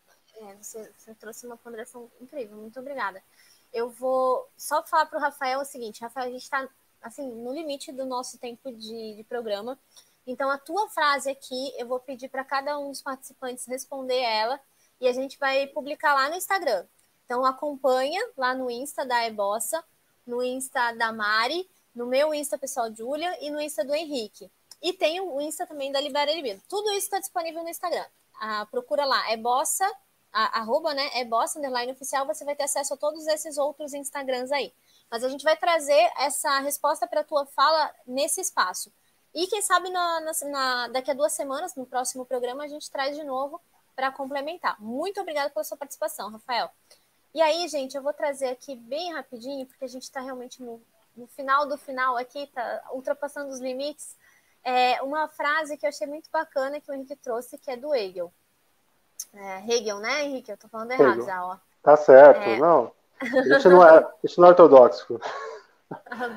Você trouxe uma ponderação incrível, muito obrigada. Eu vou só falar para o Rafael o seguinte, Rafael, a gente está assim, no limite do nosso tempo de programa, então a tua frase aqui, eu vou pedir para cada um dos participantes responder ela, e a gente vai publicar lá no Instagram. Então acompanha lá no Insta da Ebossa, no Insta da Mari, no meu Insta pessoal, Júlia, e no Insta do Henrique. E tem o Insta também da Libera Libido. Tudo isso está disponível no Instagram. Procura lá, Ebossa, arroba, né, @oficial, você vai ter acesso a todos esses outros Instagrams aí. Mas a gente vai trazer essa resposta para a tua fala nesse espaço. E quem sabe daqui a 2 semanas, no próximo programa, a gente traz de novo para complementar. Muito obrigada pela sua participação, Rafael. E aí, gente, eu vou trazer aqui bem rapidinho, porque a gente está realmente no final do final aqui, tá ultrapassando os limites. Uma frase que eu achei muito bacana que o Henrique trouxe, que é do Hegel. Hegel, né, Henrique? Eu tô falando errado Hegel. já, ó. Tá certo, não. A gente não é ortodoxo.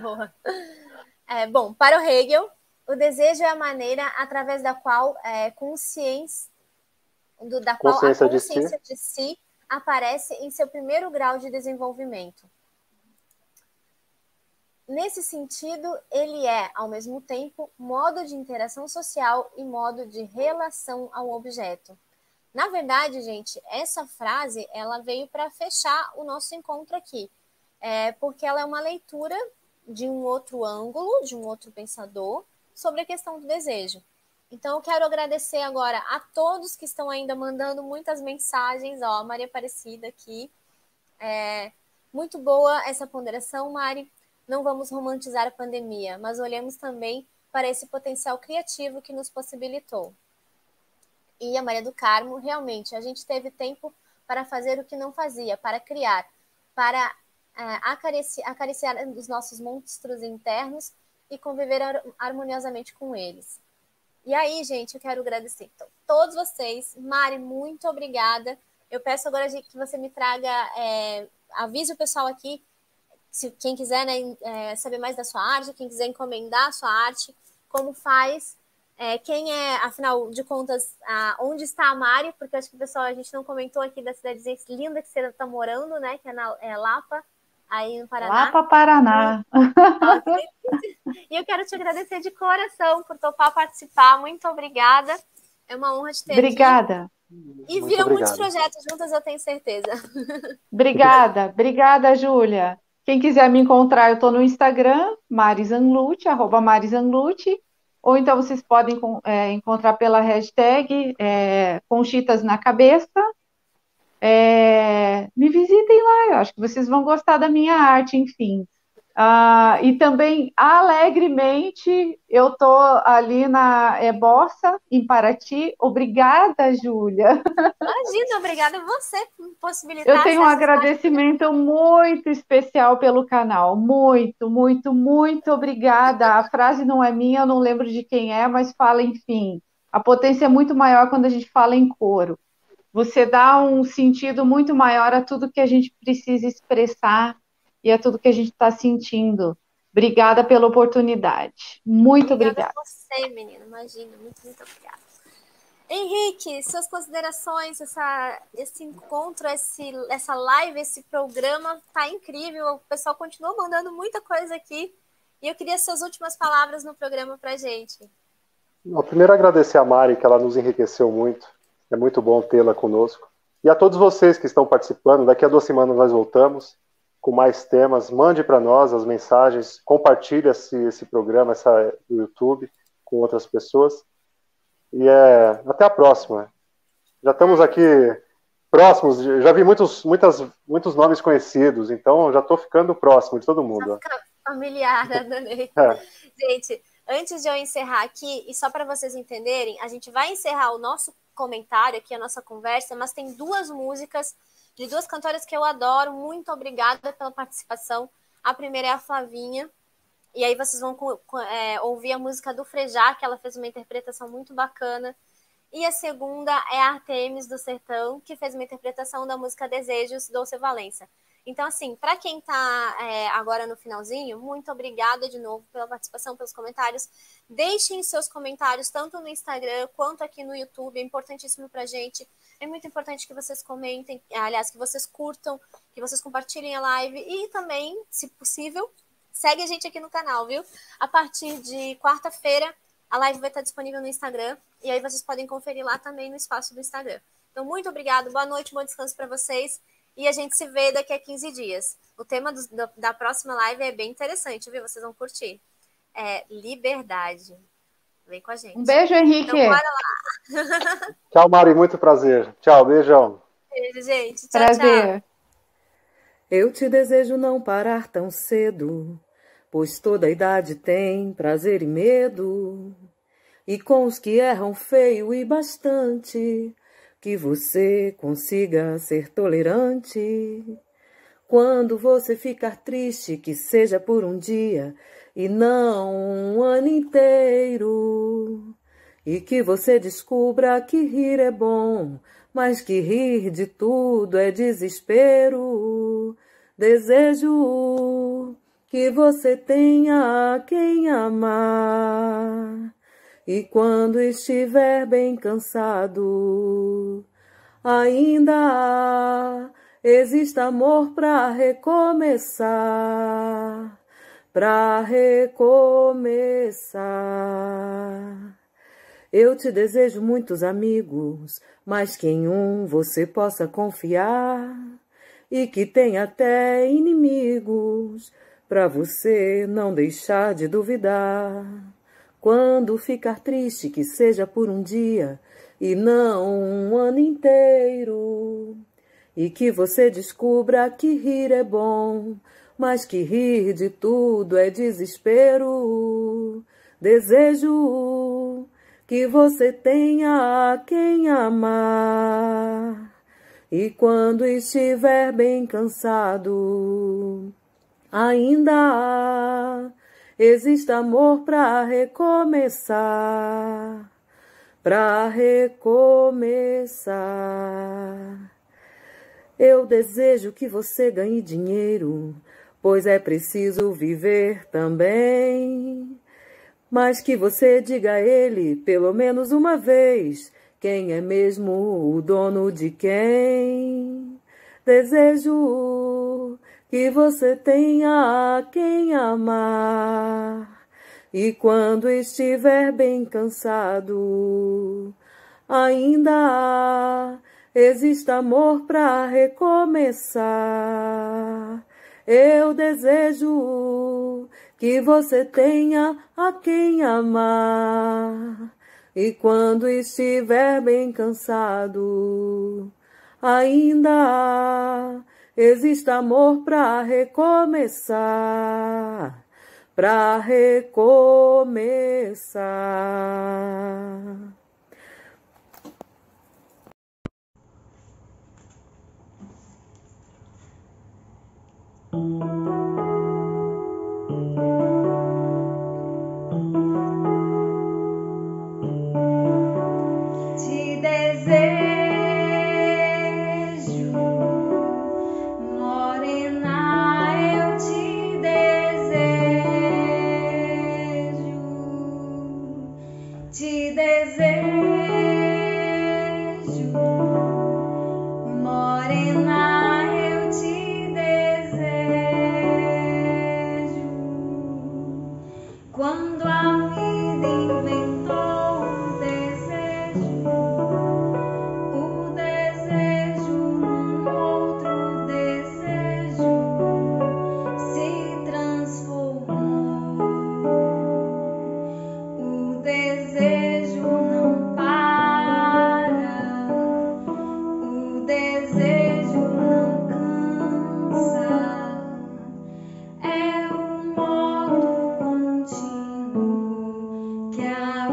Boa. Bom, para o Hegel, o desejo é a maneira através da qual a consciência de si aparece em seu primeiro grau de desenvolvimento. Nesse sentido, ele é, ao mesmo tempo, modo de interação social e modo de relação ao objeto. Na verdade, gente, essa frase ela veio para fechar o nosso encontro aqui, porque ela é uma leitura de um outro ângulo, de um outro pensador, sobre a questão do desejo. Então, eu quero agradecer agora a todos que estão ainda mandando muitas mensagens. Ó, a Maria Aparecida aqui. Muito boa essa ponderação, Mari. Não vamos romantizar a pandemia, mas olhemos também para esse potencial criativo que nos possibilitou. E a Maria do Carmo, realmente, a gente teve tempo para fazer o que não fazia, para criar, para acariciar os nossos monstros internos e conviver harmoniosamente com eles. E aí, gente, eu quero agradecer então, todos vocês. Mari, muito obrigada. Eu peço agora que você me traga, avise o pessoal aqui, se quem quiser, né, saber mais da sua arte, quem quiser encomendar a sua arte, como faz, quem é, afinal de contas, onde está a Mari, porque eu acho que o pessoal, a gente não comentou aqui da cidadezinha linda que você está morando, né, que é Lapa, aí no Paraná. Lapa, Paraná. E eu quero te agradecer de coração por topar participar. Muito obrigada. É uma honra te ter Obrigada. aqui. E viram muitos projetos juntas, eu tenho certeza. Obrigada, Júlia. Quem quiser me encontrar, eu estou no Instagram, @Marizanlute, ou então vocês podem encontrar pela hashtag Conchitas na Cabeça. Me visitem lá, eu acho que vocês vão gostar da minha arte, enfim. E também, alegremente, eu estou ali na Bossa, em Paraty. Obrigada, Júlia. Imagina, obrigada a você por possibilitar. Eu tenho um agradecimento muito especial pelo canal. Muito, muito, muito obrigada. A frase não é minha, eu não lembro de quem é, mas fala, enfim. A potência é muito maior quando a gente fala em coro. Você dá um sentido muito maior a tudo que a gente precisa expressar e a tudo que a gente está sentindo. Obrigada pela oportunidade. Muito obrigada. Obrigada a você, menina. Imagina, muito, muito obrigada. Henrique, suas considerações, esse encontro, essa live, esse programa tá incrível. O pessoal continua mandando muita coisa aqui. E eu queria suas últimas palavras no programa pra gente. Primeiro, agradecer a Mari, que ela nos enriqueceu muito. É muito bom tê-la conosco. E a todos vocês que estão participando, daqui a 2 semanas nós voltamos com mais temas. Mande para nós as mensagens, compartilhe esse programa, do YouTube, com outras pessoas. E até a próxima. Já estamos aqui próximos, já vi muitos nomes conhecidos, então já estou ficando próximo de todo mundo. Fica familiar, adorei. Gente, antes de eu encerrar aqui, e só para vocês entenderem, a gente vai encerrar o nosso comentário aqui, a nossa conversa, mas tem 2 músicas de 2 cantoras que eu adoro. Muito obrigada pela participação. A primeira é a Flavinha, e aí vocês vão ouvir a música do Frejá, que ela fez uma interpretação muito bacana. E a segunda é a Artemis do Sertão, que fez uma interpretação da música Desejos, do Dolce Valença. Então, assim, para quem está agora no finalzinho, muito obrigada de novo pela participação, pelos comentários. Deixem seus comentários, tanto no Instagram quanto aqui no YouTube. É importantíssimo para a gente. É muito importante que vocês comentem, aliás, que vocês curtam, que vocês compartilhem a live e também, se possível, segue a gente aqui no canal, viu? A partir de quarta-feira, a live vai estar disponível no Instagram e aí vocês podem conferir lá também no espaço do Instagram. Então, muito obrigado, boa noite, bom descanso para vocês e a gente se vê daqui a 15 dias. O tema da próxima live é bem interessante, viu? Vocês vão curtir. É liberdade. Vem com a gente. Um beijo, Henrique. Então, bora lá. Tchau, Mari, muito prazer. Tchau, beijão. Beijo, gente. Tchau, prazer. Tchau. Eu te desejo não parar tão cedo, pois toda idade tem prazer e medo. E com os que erram feio e bastante, que você consiga ser tolerante. Quando você ficar triste, que seja por um dia e não um ano inteiro. E que você descubra que rir é bom, mas que rir de tudo é desespero. Desejo que você tenha quem amar. E quando estiver bem cansado, ainda existe amor para recomeçar. Para recomeçar. Eu te desejo muitos amigos, mas que em um você possa confiar. E que tenha até inimigos, para você não deixar de duvidar. Quando ficar triste, que seja por um dia e não um ano inteiro. E que você descubra que rir é bom, mas que rir de tudo é desespero. Desejo que você tenha quem amar. E quando estiver bem cansado, ainda existe amor para recomeçar. pra recomeçar. Eu desejo que você ganhe dinheiro, pois é preciso viver também. Mas que você diga a ele, pelo menos uma vez, quem é mesmo o dono de quem. Desejo que você tenha a quem amar. E quando estiver bem cansado, ainda existe amor para recomeçar. Eu desejo que você tenha a quem amar. E quando estiver bem cansado, ainda existe amor para recomeçar. Para recomeçar. Te desejo, morena, eu te desejo. Te desejo, morena, eu te desejo. Quando a vida inventou o desejo num outro desejo se transformou. O desejo não para, o desejo não cansa, é um modo contínuo que a